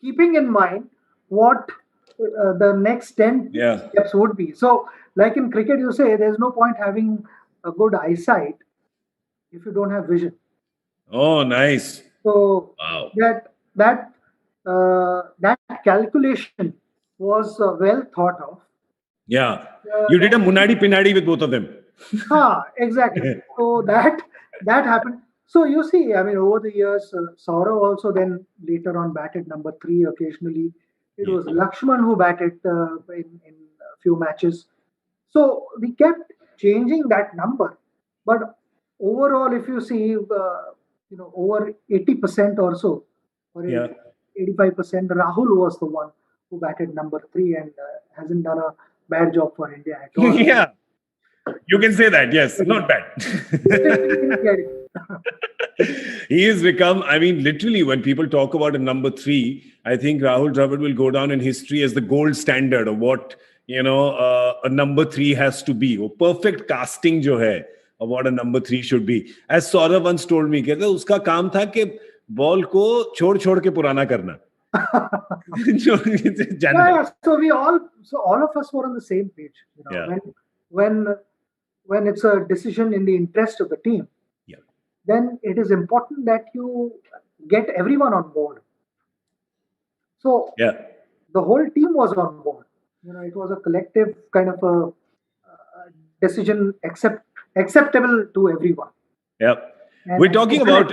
Speaker 8: keeping in mind what the next 10 steps would be. So, like in cricket, you say there's no point having a good eyesight if you don't have vision.
Speaker 7: Oh, nice.
Speaker 8: So that calculation was well thought of.
Speaker 7: You did a Munadi Pinadi with both of them.
Speaker 8: Exactly. So that happened. So you see, I mean, over the years, Saurav also then later on batted number 3 occasionally. It was Lakshman who batted in a few matches. So we kept changing that number. But overall, if you see, over 80% or so, or 85%, Rahul was the one who batted number 3 and hasn't done a bad job for India at all.
Speaker 7: You can say that, yes, not bad. He has become, I mean, literally, when people talk about a number 3, I think Rahul Dravid will go down in history as the gold standard of what, a number 3 has to be. A perfect casting jo hai of what a number 3 should be. As Saurav once told me, कहता उसका काम था कि ball को छोड़ के पुराना करना.
Speaker 8: Yeah, so all of us were on the same page. When it's a decision in the interest of the team, then it is important that you get everyone on board. So the whole team was on board. It was a collective kind of a decision acceptable to everyone.
Speaker 7: Yeah, we're talking about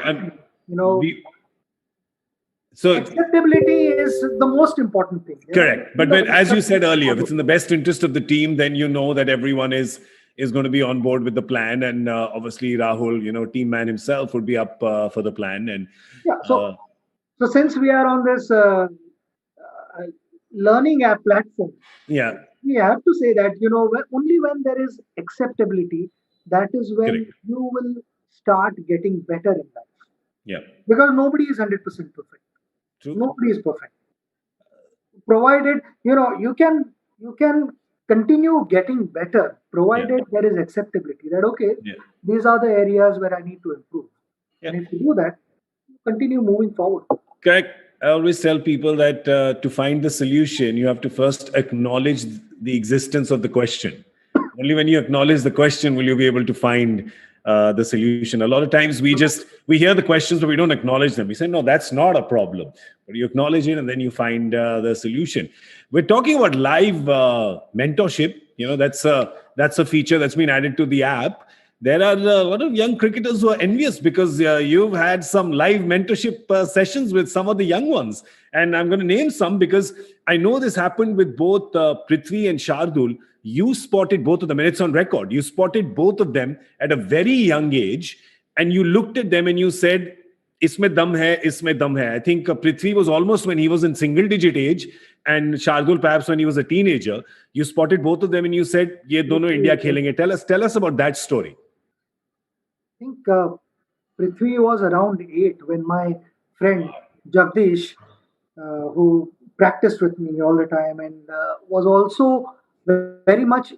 Speaker 7: so
Speaker 8: acceptability is the most important thing.
Speaker 7: Correct. But as you said earlier, if it's in the best interest of the team, then you know that everyone is going to be on board with the plan. And obviously Rahul, team man himself would be up for the plan. And
Speaker 8: so since we are on this learning app platform, we have to say that, only when there is acceptability, that is when you will start getting better in life.
Speaker 7: Yeah.
Speaker 8: Because nobody is 100% perfect.
Speaker 7: True.
Speaker 8: Nobody is perfect. Provided, you can continue getting better, provided there is acceptability that, these are the areas where I need to improve. Yeah. And if you do that, continue moving forward.
Speaker 7: Correct. I always tell people that to find the solution, you have to first acknowledge the existence of the question. Only when you acknowledge the question will you be able to find the solution. A lot of times we hear the questions, but we don't acknowledge them. We say, no, that's not a problem. But you acknowledge it and then you find the solution. We're talking about live mentorship. That's a feature that's been added to the app. There are a lot of young cricketers who are envious because you've had some live mentorship sessions with some of the young ones. And I'm going to name some because I know this happened with both Prithvi and Shardul. You spotted both of them, and it's on record. You spotted both of them at a very young age, and you looked at them and you said, "Isme dum hai, isme dum hai." I think Prithvi was almost when he was in single-digit age, and Shardul perhaps when he was a teenager. You spotted both of them and you said, "Ye dono India khelenge." Tell us about that story.
Speaker 8: I think Prithvi was around 8 when my friend Jagdish, who practiced with me all the time and was also very much,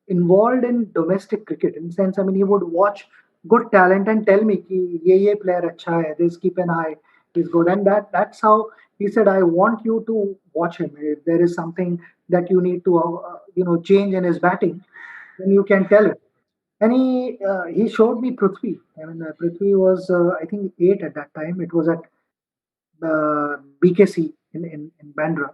Speaker 8: involved in domestic cricket. In the sense, he would watch good talent and tell me, ki, ye player acha hai, this keep an eye, he's good. And that's how he said, I want you to watch him. If there is something that you need to, change in his batting, then you can tell him. And he showed me Prithvi. Prithvi was, I think, 8 at that time. It was at BKC in Bandra.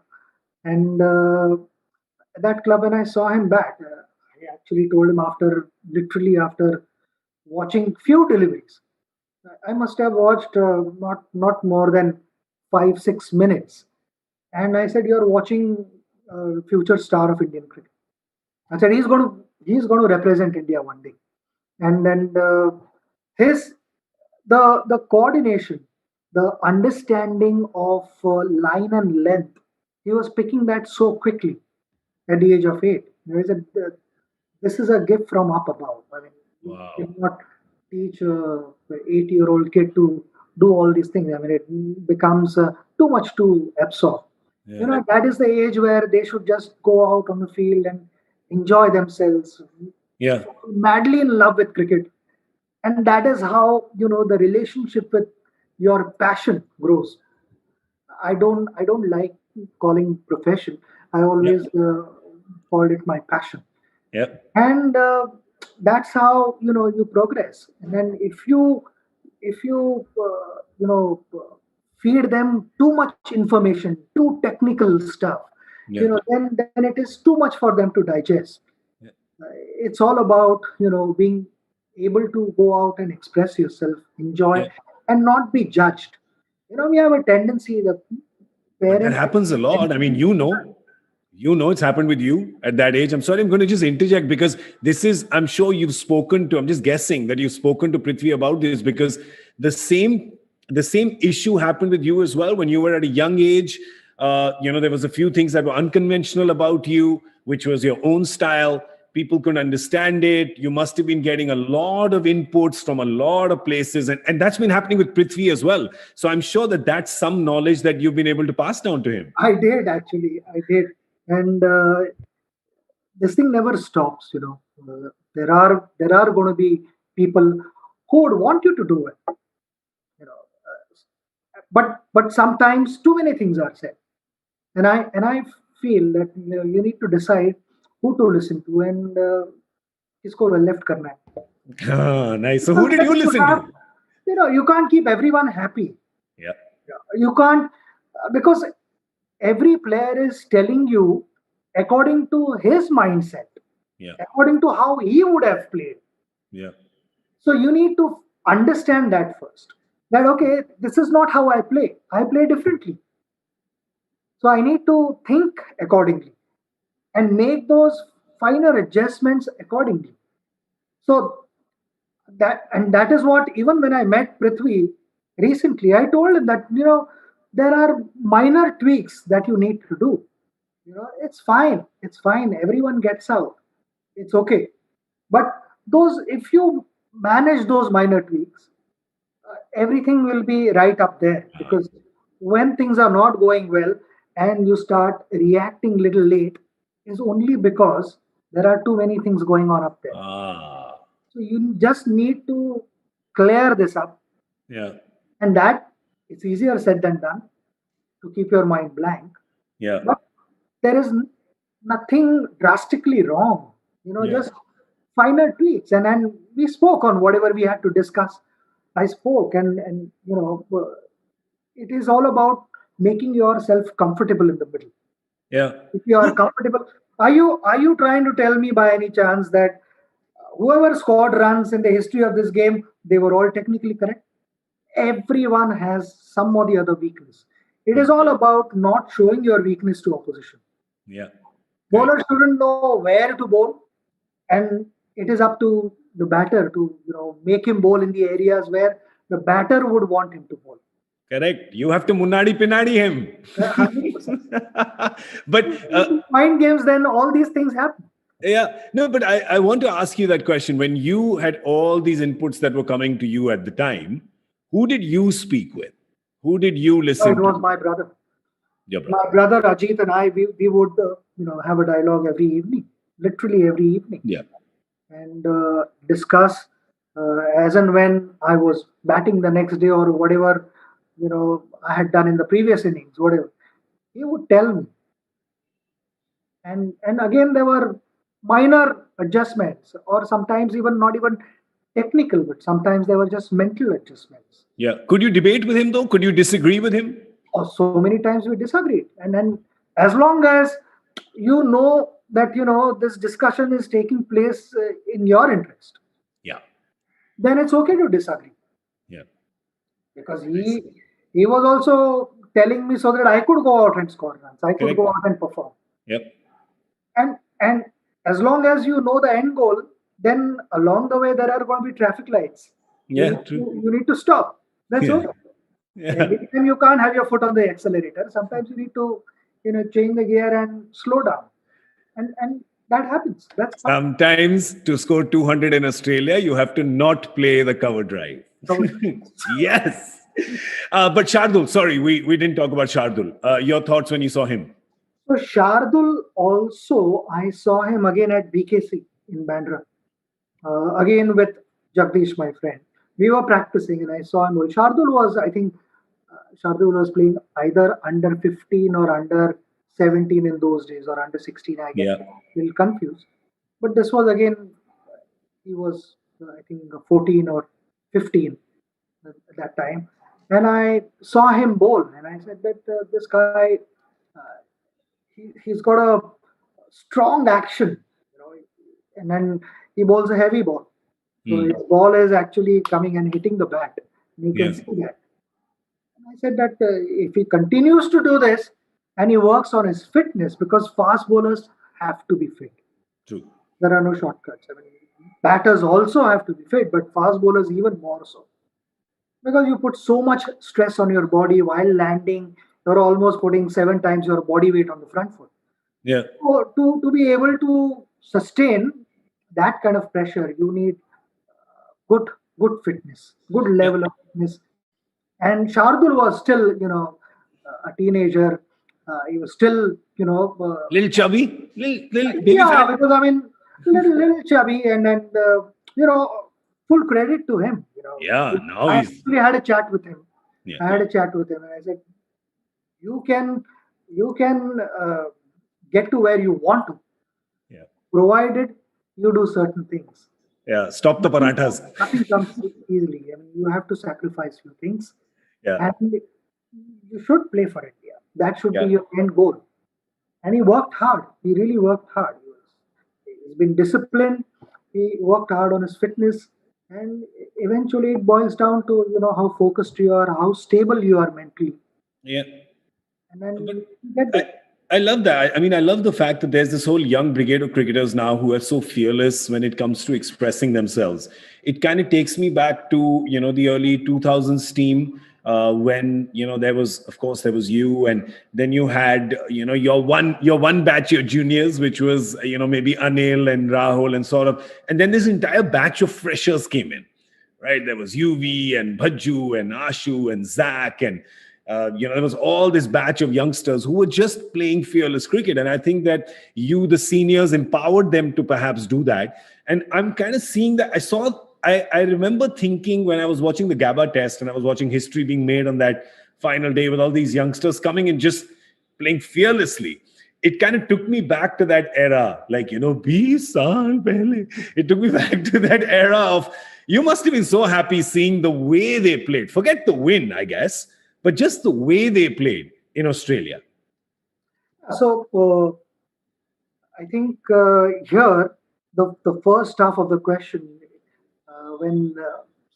Speaker 8: And that club, when I saw him bat, I actually told him after watching few deliveries. I must have watched not more than 5-6 minutes. And I said, you're watching future star of Indian cricket. I said, he's going to represent India one day. And then the coordination, the understanding of line and length, he was picking that so quickly at the age of 8. He said, this is a gift from up above.
Speaker 7: Wow.
Speaker 8: You cannot teach an 8-year-old kid to do all these things. It becomes too much to absorb. Yeah. That is the age where they should just go out on the field and enjoy themselves.
Speaker 7: Yeah.
Speaker 8: Madly in love with cricket. And that is how, the relationship with your passion grows. I don't like calling profession. I always called it my passion.
Speaker 7: Yeah.
Speaker 8: And that's how, you progress. And then if you feed them too much information, too technical stuff, then it is too much for them to digest. Yeah. It's all about, being able to go out and express yourself, enjoy, and not be judged. We have a tendency, the parents...
Speaker 7: That happens a lot. It's happened with you at that age. I'm sorry, I'm going to just interject because this is, I'm sure you've spoken to, I'm just guessing that you've spoken to Prithvi about this because the same issue happened with you as well when you were at a young age. There was a few things that were unconventional about you, which was your own style. People couldn't understand it. You must have been getting a lot of inputs from a lot of places. And that's been happening with Prithvi as well. So I'm sure that that's some knowledge that you've been able to pass down to him.
Speaker 8: I did, actually. I did. And this thing never stops, there are going to be people who would want you to do it, but sometimes too many things are said, and I feel that you need to decide who to listen to and kisko left karna hai.
Speaker 7: Ah, nice. So who did you listen to?
Speaker 8: You can't keep everyone happy.
Speaker 7: Yeah.
Speaker 8: You can't, because every player is telling you according to his mindset, according to how he would have played.
Speaker 7: Yeah.
Speaker 8: So you need to understand that first. That, okay, this is not how I play. I play differently. So I need to think accordingly and make those finer adjustments accordingly. So that is what, even when I met Prithvi recently, I told him that, there are minor tweaks that you need to do. It's fine. It's fine. Everyone gets out. It's okay. But if you manage those minor tweaks, everything will be right up there. Because when things are not going well and you start reacting a little late, is only because there are too many things going on up there. So you just need to clear this up.
Speaker 7: Yeah.
Speaker 8: And that, it's easier said than done, to keep your mind blank.
Speaker 7: Yeah.
Speaker 8: But there is nothing drastically wrong. Just finer tweaks. And then we spoke on whatever we had to discuss. I spoke and it is all about making yourself comfortable in the middle.
Speaker 7: Yeah.
Speaker 8: If you are comfortable, are you trying to tell me by any chance that whoever scored runs in the history of this game, they were all technically correct? Everyone has some or the other weakness. It is all about not showing your weakness to opposition.
Speaker 7: Yeah.
Speaker 8: Bowlers shouldn't know where to bowl, and it is up to the batter to make him bowl in the areas where the batter would want him to bowl.
Speaker 7: Correct. You have to munadi pinadi him.
Speaker 8: 100%.
Speaker 7: But
Speaker 8: mind games, then all these things happen.
Speaker 7: Yeah, no, but I want to ask you that question. When you had all these inputs that were coming to you at the time, who did you speak with? Who did you listen to?
Speaker 8: It was my brother.
Speaker 7: Your brother.
Speaker 8: My brother Ajit and I, we would have a dialogue every evening, literally every evening.
Speaker 7: Yeah.
Speaker 8: And discuss as and when I was batting the next day or whatever I had done in the previous innings, whatever. He would tell me. And again, there were minor adjustments, or sometimes even not even technical, but sometimes they were just mental adjustments.
Speaker 7: Yeah. Could you debate with him though? Could you disagree with him?
Speaker 8: Oh, so many times we disagreed. And then as long as you know that, this discussion is taking place in your interest.
Speaker 7: Yeah.
Speaker 8: Then it's okay to disagree.
Speaker 7: Yeah.
Speaker 8: Because he was also telling me so that I could go out and score runs. I could go out and perform.
Speaker 7: Yep.
Speaker 8: And as long as you know the end goal, then along the way there are going to be traffic lights.
Speaker 7: Yeah,
Speaker 8: you need to stop. That's okay.
Speaker 7: Yeah.
Speaker 8: Every time you can't have your foot on the accelerator. Sometimes you need to, change the gear and slow down. And that happens. That's fine.
Speaker 7: Sometimes to score 200 in Australia, you have to not play the cover drive. Yes. But Shardul, sorry, we didn't talk about Shardul. Your thoughts when you saw him?
Speaker 8: So Shardul also, I saw him again at BKC in Bandra. Again with Jagdish, my friend. We were practicing and I saw him. Shardul was playing either under 15 or under 17 in those days, or under 16. I get a little confused. But this was again, he was, I think, 14 or 15 at that time. And I saw him bowl and I said that this guy, he's got a strong action, and then he bowls a heavy ball. So his ball is actually coming and hitting the bat. You can see that. And I said that if he continues to do this and he works on his fitness, because fast bowlers have to be fit.
Speaker 7: True.
Speaker 8: There are no shortcuts. I mean, batters also have to be fit, but fast bowlers even more so. Because you put so much stress on your body while landing, you're almost putting 7 times your body weight on the front foot.
Speaker 7: Yeah.
Speaker 8: So to be able to sustain that kind of pressure, you need good fitness, good
Speaker 7: Yeah.
Speaker 8: level of fitness. And Shardul was still, a teenager. He was still,
Speaker 7: Little chubby, little baby
Speaker 8: yeah,
Speaker 7: fat.
Speaker 8: because I mean, little chubby, and you know, full credit to him.
Speaker 7: Yeah. Now
Speaker 8: I
Speaker 7: he's.
Speaker 8: actually had a chat with him.
Speaker 7: Yeah.
Speaker 8: I had a chat with him, and I said, "You can, you can get to where you want to,
Speaker 7: Yeah.
Speaker 8: provided you do certain things.
Speaker 7: Yeah. Stop the parathas.
Speaker 8: Nothing comes easily. I mean, you have to sacrifice few things,
Speaker 7: Yeah.
Speaker 8: and you should play for India. That should be
Speaker 7: Yeah.
Speaker 8: your end goal." And he worked hard. He really worked hard. He's been disciplined. He worked hard on his fitness, and eventually it boils down to how focused you are, how stable you are mentally,
Speaker 7: Yeah.
Speaker 8: and then
Speaker 7: But
Speaker 8: you get there.
Speaker 7: I love that. I mean, I love the fact that there's this whole young brigade of cricketers now who are so fearless when it comes to expressing themselves. It kind of takes me back to, the early 2000s team when, there was, of course, there was you, and then you had, your one batch, your juniors, which was, maybe Anil and Rahul and sort of, and then this entire batch of freshers came in, right? There was UV and Bhajju and Ashu and Zach and there was all this batch of youngsters who were just playing fearless cricket. And I think that you, the seniors, empowered them to perhaps do that. And I'm kind of seeing that. I remember thinking when I was watching the GABA test and I was watching history being made on that final day with all these youngsters coming and just playing fearlessly. It kind of took me back to that era, like, 20 saal pehle. It took me back to that era of, you must have been so happy seeing the way they played. Forget the win, I guess, but just the way they played in Australia.
Speaker 8: So I think here the first half of the question, when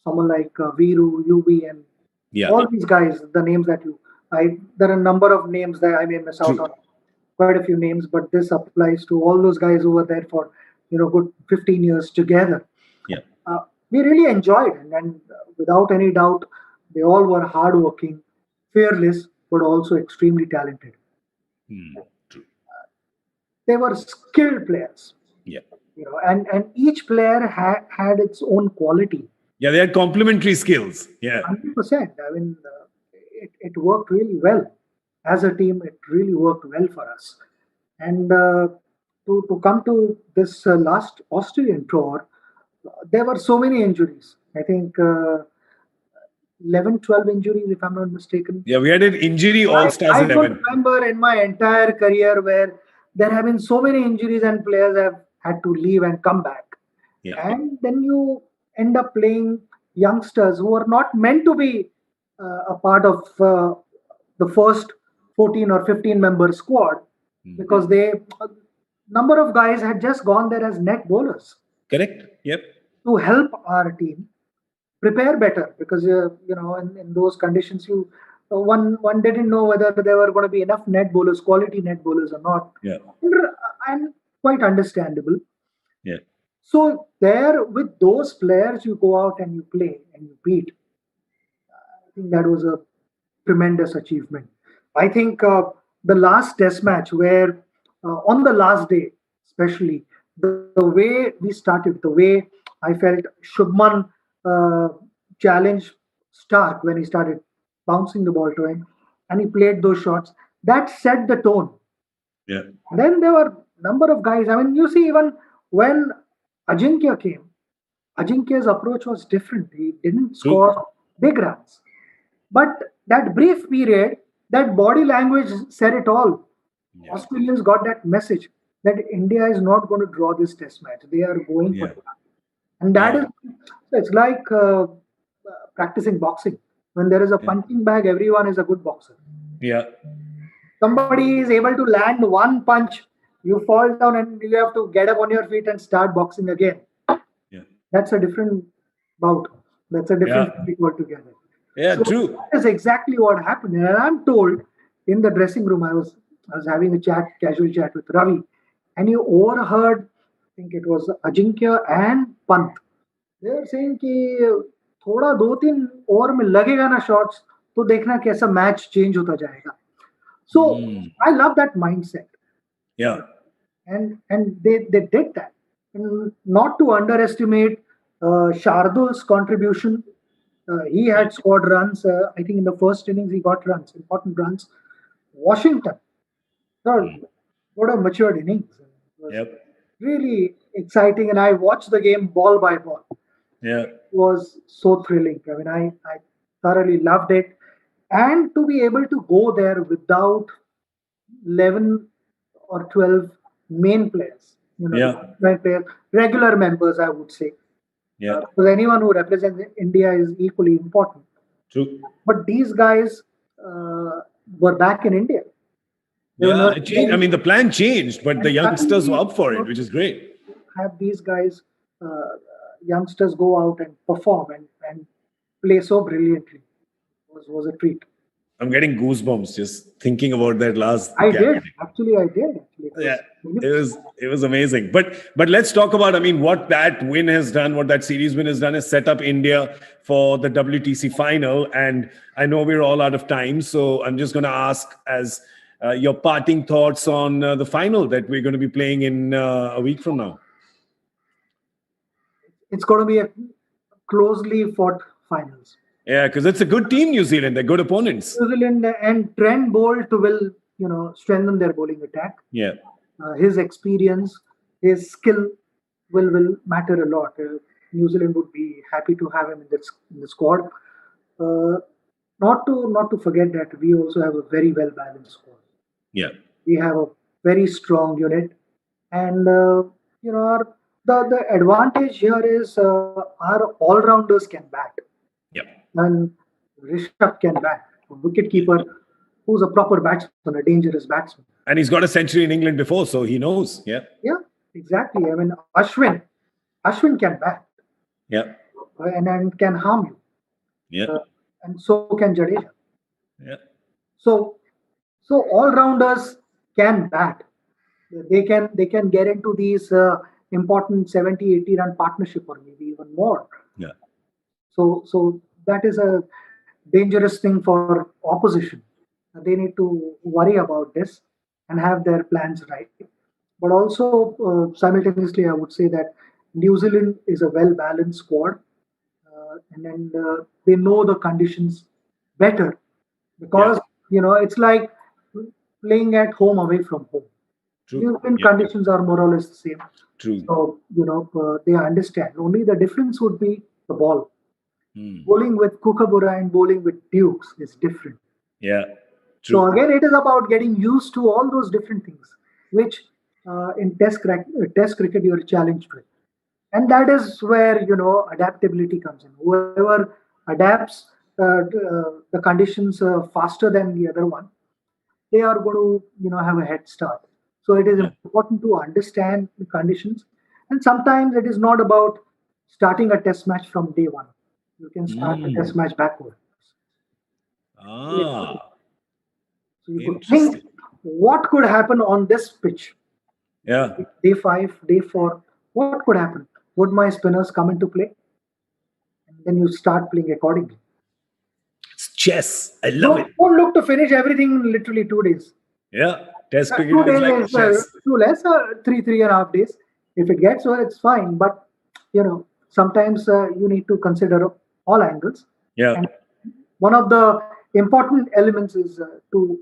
Speaker 8: someone like Viru, UV, and
Speaker 7: Yeah.
Speaker 8: all these guys, the names that there are a number of names that I may miss out
Speaker 7: True.
Speaker 8: on, quite a few names, but this applies to all those guys who were there for good 15 years together.
Speaker 7: Yeah.
Speaker 8: We really enjoyed it, and without any doubt, they all were hardworking, fearless, but also extremely talented.
Speaker 7: True.
Speaker 8: They were skilled players.
Speaker 7: Yeah.
Speaker 8: And each player had its own quality.
Speaker 7: Yeah, they had complementary skills. Yeah.
Speaker 8: 100%. I mean, it worked really well. As a team, it really worked well for us. And to come to this last Australian tour, there were so many injuries. I think 11, 12 injuries, if I'm not mistaken.
Speaker 7: Yeah, we had an injury all-stars
Speaker 8: I
Speaker 7: 11.
Speaker 8: don't remember in my entire career where there have been so many injuries and players have had to leave and come back.
Speaker 7: Yeah.
Speaker 8: And then you end up playing youngsters who are not meant to be a part of the first 14 or 15 member squad, because number of guys had just gone there as net bowlers.
Speaker 7: Correct. Yep.
Speaker 8: To help our team prepare better, because in those conditions one didn't know whether there were going to be enough net bowlers, quality net bowlers or not.
Speaker 7: Yeah.
Speaker 8: And quite understandable.
Speaker 7: Yeah.
Speaker 8: So there, with those players, you go out and you play and you beat. I think that was a tremendous achievement. I think the last test match, where on the last day, especially the way we started, the way I felt Shubman challenged Stark when he started bouncing the ball to him, and he played those shots, that set the tone.
Speaker 7: Yeah.
Speaker 8: Then there were a number of guys. I mean, you see, even when Ajinkya came, Ajinkya's approach was different. He didn't score big runs. But that brief period, that body language said it all. Yeah. Australians got that message that India is not going to draw this test match. They are going for it. And that is, it's like practicing boxing. When there is a punching bag, everyone is a good boxer.
Speaker 7: Yeah.
Speaker 8: Somebody is able to land one punch, you fall down and you have to get up on your feet and start boxing again.
Speaker 7: Yeah.
Speaker 8: That's a different bout. That's a different thing altogether.
Speaker 7: Yeah,
Speaker 8: so
Speaker 7: true.
Speaker 8: That is exactly what happened. And I'm told in the dressing room, I was having a casual chat with Ravi, and you overheard, I think it was Ajinkya and Pant. They were saying कि थोड़ा 2-3 over में लगेगा ना shots, तो देखना कैसा match change होता जाएगा. So I love that mindset.
Speaker 7: Yeah.
Speaker 8: And they did that. And not to underestimate Shardul's contribution. He had scored runs. I think in the first innings he got runs, important runs. Washington, so what a matured innings. It was
Speaker 7: Yep.
Speaker 8: really exciting, and I watched the game ball by ball.
Speaker 7: Yeah.
Speaker 8: It was so thrilling. I mean, I thoroughly loved it. And to be able to go there without 11 or 12 main players,
Speaker 7: Yeah.
Speaker 8: main players, regular members, I would say.
Speaker 7: Yeah.
Speaker 8: Because anyone who represents India is equally important.
Speaker 7: True.
Speaker 8: But these guys were back in India. They were
Speaker 7: Yeah.
Speaker 8: not
Speaker 7: It changed. I mean, the plan changed, but the youngsters were up for it, which is great.
Speaker 8: have these guys, youngsters, go out and perform and play so brilliantly. Was a treat.
Speaker 7: I'm getting goosebumps just thinking about that last.
Speaker 8: I
Speaker 7: gap.
Speaker 8: did. Actually, I did.
Speaker 7: Yeah, it was amazing. But let's talk about, I mean, what that win has done, what that series win has done is set up India for the WTC final. And I know we're all out of time, so I'm just going to ask as your parting thoughts on the final that we're going to be playing in a week from now.
Speaker 8: It's going to be a closely fought finals.
Speaker 7: Yeah, because it's a good team, New Zealand. They're good opponents.
Speaker 8: New Zealand and Trent Bolt will, strengthen their bowling attack.
Speaker 7: Yeah.
Speaker 8: His experience, his skill will matter a lot. New Zealand would be happy to have him in the squad. Not to forget that we also have a very well balanced squad.
Speaker 7: Yeah.
Speaker 8: We have a very strong unit, and the advantage here is our all rounders can bat.
Speaker 7: Yeah.
Speaker 8: And Rishabh can bat. A wicketkeeper who's a proper batsman, a dangerous batsman.
Speaker 7: And he's got a century in England before, so he knows. Yeah.
Speaker 8: Yeah, exactly. I mean, Ashwin can bat.
Speaker 7: Yeah.
Speaker 8: And can harm you.
Speaker 7: Yeah.
Speaker 8: And so can Jadeja.
Speaker 7: Yeah.
Speaker 8: So all-rounders can bat. They can get into these important 70, 80 run partnership or maybe even more.
Speaker 7: Yeah.
Speaker 8: So that is a dangerous thing for opposition. They need to worry about this and have their plans right. But also simultaneously, I would say that New Zealand is a well-balanced squad, and they know the conditions better because it's like playing at home away from home.
Speaker 7: True.
Speaker 8: New Zealand conditions are more or less the same.
Speaker 7: True.
Speaker 8: So they understand. Only the difference would be the ball. Bowling with Kookaburra and bowling with Dukes is different.
Speaker 7: Yeah. True.
Speaker 8: So again, it is about getting used to all those different things, which in Test cricket you're challenged with, and that is where adaptability comes in. Whoever adapts the conditions faster than the other one, they are going to have a head start. So it is important to understand the conditions, and sometimes it is not about starting a test match from day one. You can start a test match backwards.
Speaker 7: Ah.
Speaker 8: So you could think what could happen on this pitch.
Speaker 7: Yeah.
Speaker 8: Day 5, day 4, what could happen? Would my spinners come into play? And then you start playing accordingly.
Speaker 7: It's chess. I love it.
Speaker 8: Don't look to finish everything in literally 2 days.
Speaker 7: Yeah. Test cricket
Speaker 8: 2
Speaker 7: is
Speaker 8: days
Speaker 7: like
Speaker 8: is
Speaker 7: chess.
Speaker 8: too less, 3.5 days. If it gets well, it's fine. But, sometimes you need to consider all angles.
Speaker 7: Yeah.
Speaker 8: And one of the important elements is to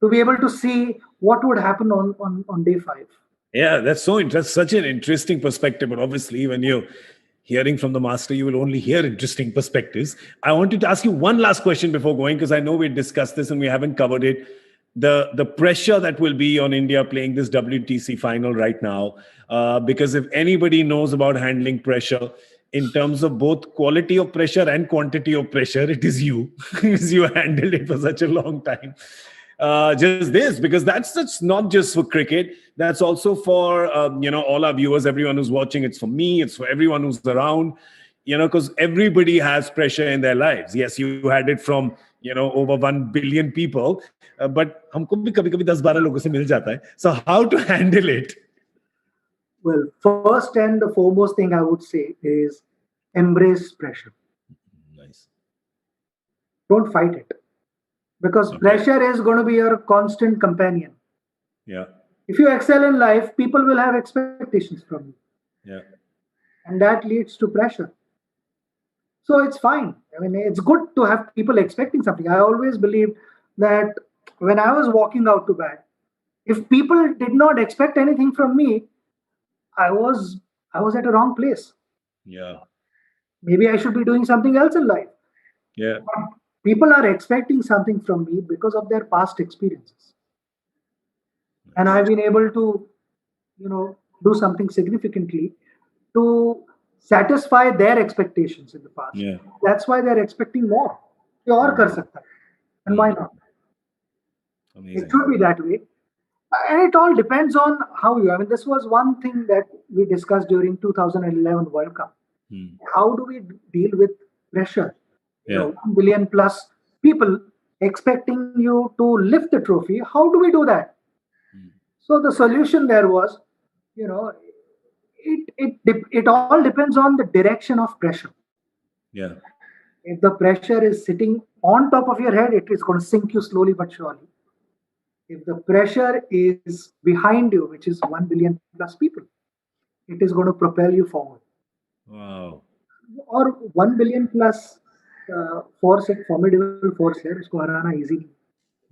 Speaker 8: be able to see what would happen on day 5.
Speaker 7: Yeah, that's so interesting. Such an interesting perspective. But obviously, when you're hearing from the master, you will only hear interesting perspectives. I wanted to ask you one last question before going, because I know we discussed this and we haven't covered it. The pressure that will be on India playing this WTC final right now, because if anybody knows about handling pressure in terms of both quality of pressure and quantity of pressure, it is you, because you handled it for such a long time. Just this, because that's not just for cricket, that's also for all our viewers, everyone who's watching. It's for me, it's for everyone who's around, because everybody has pressure in their lives. Yes, you had it from over 1 billion people, but humko bhi kabhi 10-12 logon se mil jata hai. So how to handle it?
Speaker 8: Well, first and the foremost thing I would say is embrace pressure.
Speaker 7: Nice.
Speaker 8: Don't fight it. Because pressure is going to be your constant companion.
Speaker 7: Yeah.
Speaker 8: If you excel in life, people will have expectations from you.
Speaker 7: Yeah.
Speaker 8: And that leads to pressure. So it's fine. I mean, it's good to have people expecting something. I always believed that when I was walking out to bed, if people did not expect anything from me, I was at a wrong place.
Speaker 7: Yeah.
Speaker 8: Maybe I should be doing something else in life.
Speaker 7: Yeah.
Speaker 8: People are expecting something from me because of their past experiences. And I've been able to, do something significantly to satisfy their expectations in the past.
Speaker 7: Yeah.
Speaker 8: That's why they're expecting more. ये और कर सकता है. And why not?
Speaker 7: Amazing.
Speaker 8: It should be that way. And it all depends on how you, I mean, this was one thing that we discussed during 2011 World Cup. How do we deal with pressure?
Speaker 7: Yeah.
Speaker 8: 1 billion plus people expecting you to lift the trophy. How do we do that? So the solution there was, it all depends on the direction of pressure.
Speaker 7: Yeah.
Speaker 8: If the pressure is sitting on top of your head, it is going to sink you slowly but surely. If the pressure is behind you, which is 1 billion plus people, it is going to propel you forward.
Speaker 7: Wow.
Speaker 8: Or 1 billion plus force, एक formidable force है, उसको हराना easy नहीं.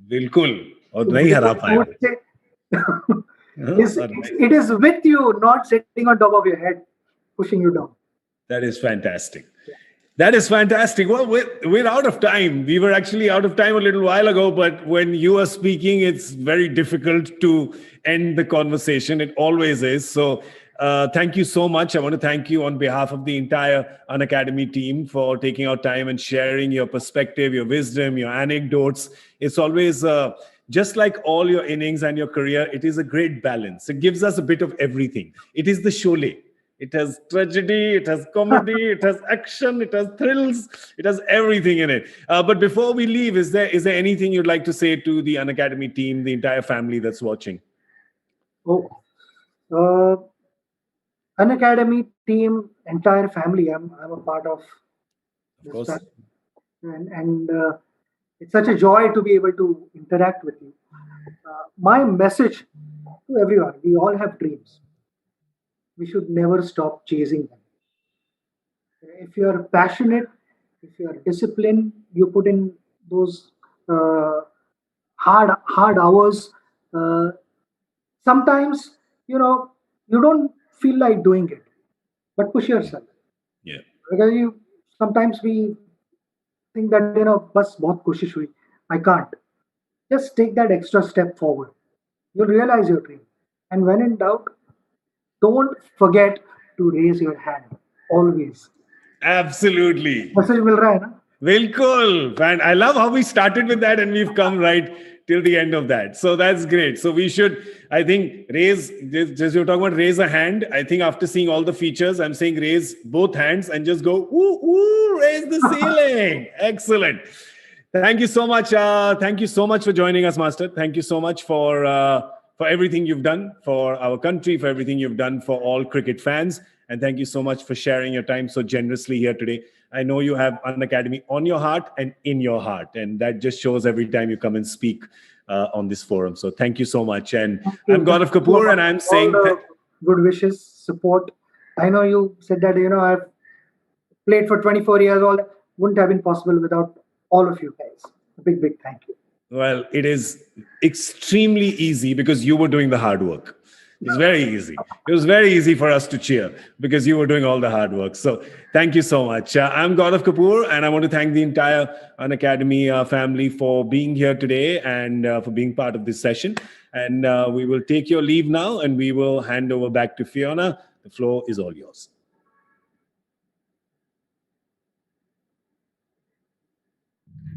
Speaker 7: बिल्कुल. और नहीं हरा पाया.
Speaker 8: It is with you, not sitting on top of your head, pushing you down.
Speaker 7: That is fantastic. That is fantastic. Well, we're out of time. We were actually out of time a little while ago, but when you are speaking, it's very difficult to end the conversation. It always is. So thank you so much. I want to thank you on behalf of the entire Unacademy team for taking our time and sharing your perspective, your wisdom, your anecdotes. It's always just like all your innings and your career, it is a great balance. It gives us a bit of everything. It is the Sholay. It has tragedy, it has comedy, it has action, it has thrills, it has everything in it. But before we leave, is there anything you'd like to say to the Unacademy team, the entire family that's watching?
Speaker 8: Unacademy team, entire family, I'm a part of this family. And it's such a joy to be able to interact with you. My message to everyone, we all have dreams. We should never stop chasing them. If you're passionate, if you're disciplined, you put in those hard hours. Sometimes, you don't feel like doing it, but push yourself.
Speaker 7: Yeah.
Speaker 8: Because sometimes we think that, bas bahut koshish hui, I can't. Just take that extra step forward. You'll realize your dream. And when in doubt, don't forget to raise your hand. Always.
Speaker 7: Absolutely.
Speaker 8: Message mil raha hai na?
Speaker 7: Bilkul. And I love how we started with that and we've come right till the end of that. So that's great. So we should, I think, raise, just you're talking about raise a hand. I think after seeing all the features, I'm saying raise both hands and just go, ooh, raise the ceiling. Excellent. Thank you so much. Thank you so much for joining us, Master. Thank you so much for everything you've done for our country, for everything you've done for all cricket fans. And thank you so much for sharing your time so generously here today. I know you have Unacademy on your heart and in your heart. And that just shows every time you come and speak on this forum. So thank you so much. And I'm Gaurav Kapoor and I'm saying...
Speaker 8: good wishes, support. I know you said that, I've played for 24 years. All that wouldn't have been possible without all of you guys. A big, big thank you.
Speaker 7: Well, it is extremely easy because you were doing the hard work. It's very easy. It was very easy for us to cheer because you were doing all the hard work. So thank you so much. I'm Gaurav Kapoor, and I want to thank the entire Unacademy family for being here today and for being part of this session. And we will take your leave now, and we will hand over back to Fiona. The floor is all yours.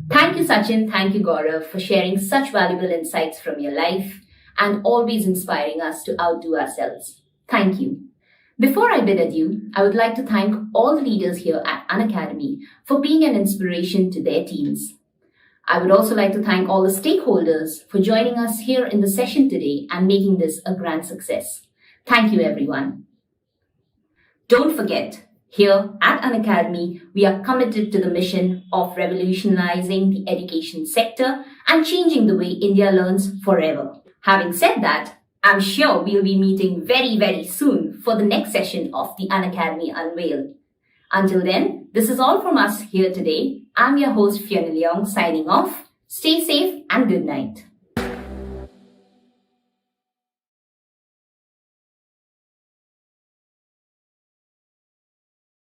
Speaker 1: Thank you, Sachin. Thank you, Gaurav, for sharing such valuable insights from your life and always inspiring us to outdo ourselves. Thank you. Before I bid adieu, I would like to thank all the leaders here at Unacademy for being an inspiration to their teams. I would also like to thank all the stakeholders for joining us here in the session today and making this a grand success. Thank you, everyone. Don't forget, here at Unacademy, we are committed to the mission of revolutionizing the education sector and changing the way India learns forever. Having said that, I'm sure we'll be meeting very, very soon for the next session of the Unacademy Unveil. Until then, this is all from us here today. I'm your host Fiona Leong signing off. Stay safe and good night.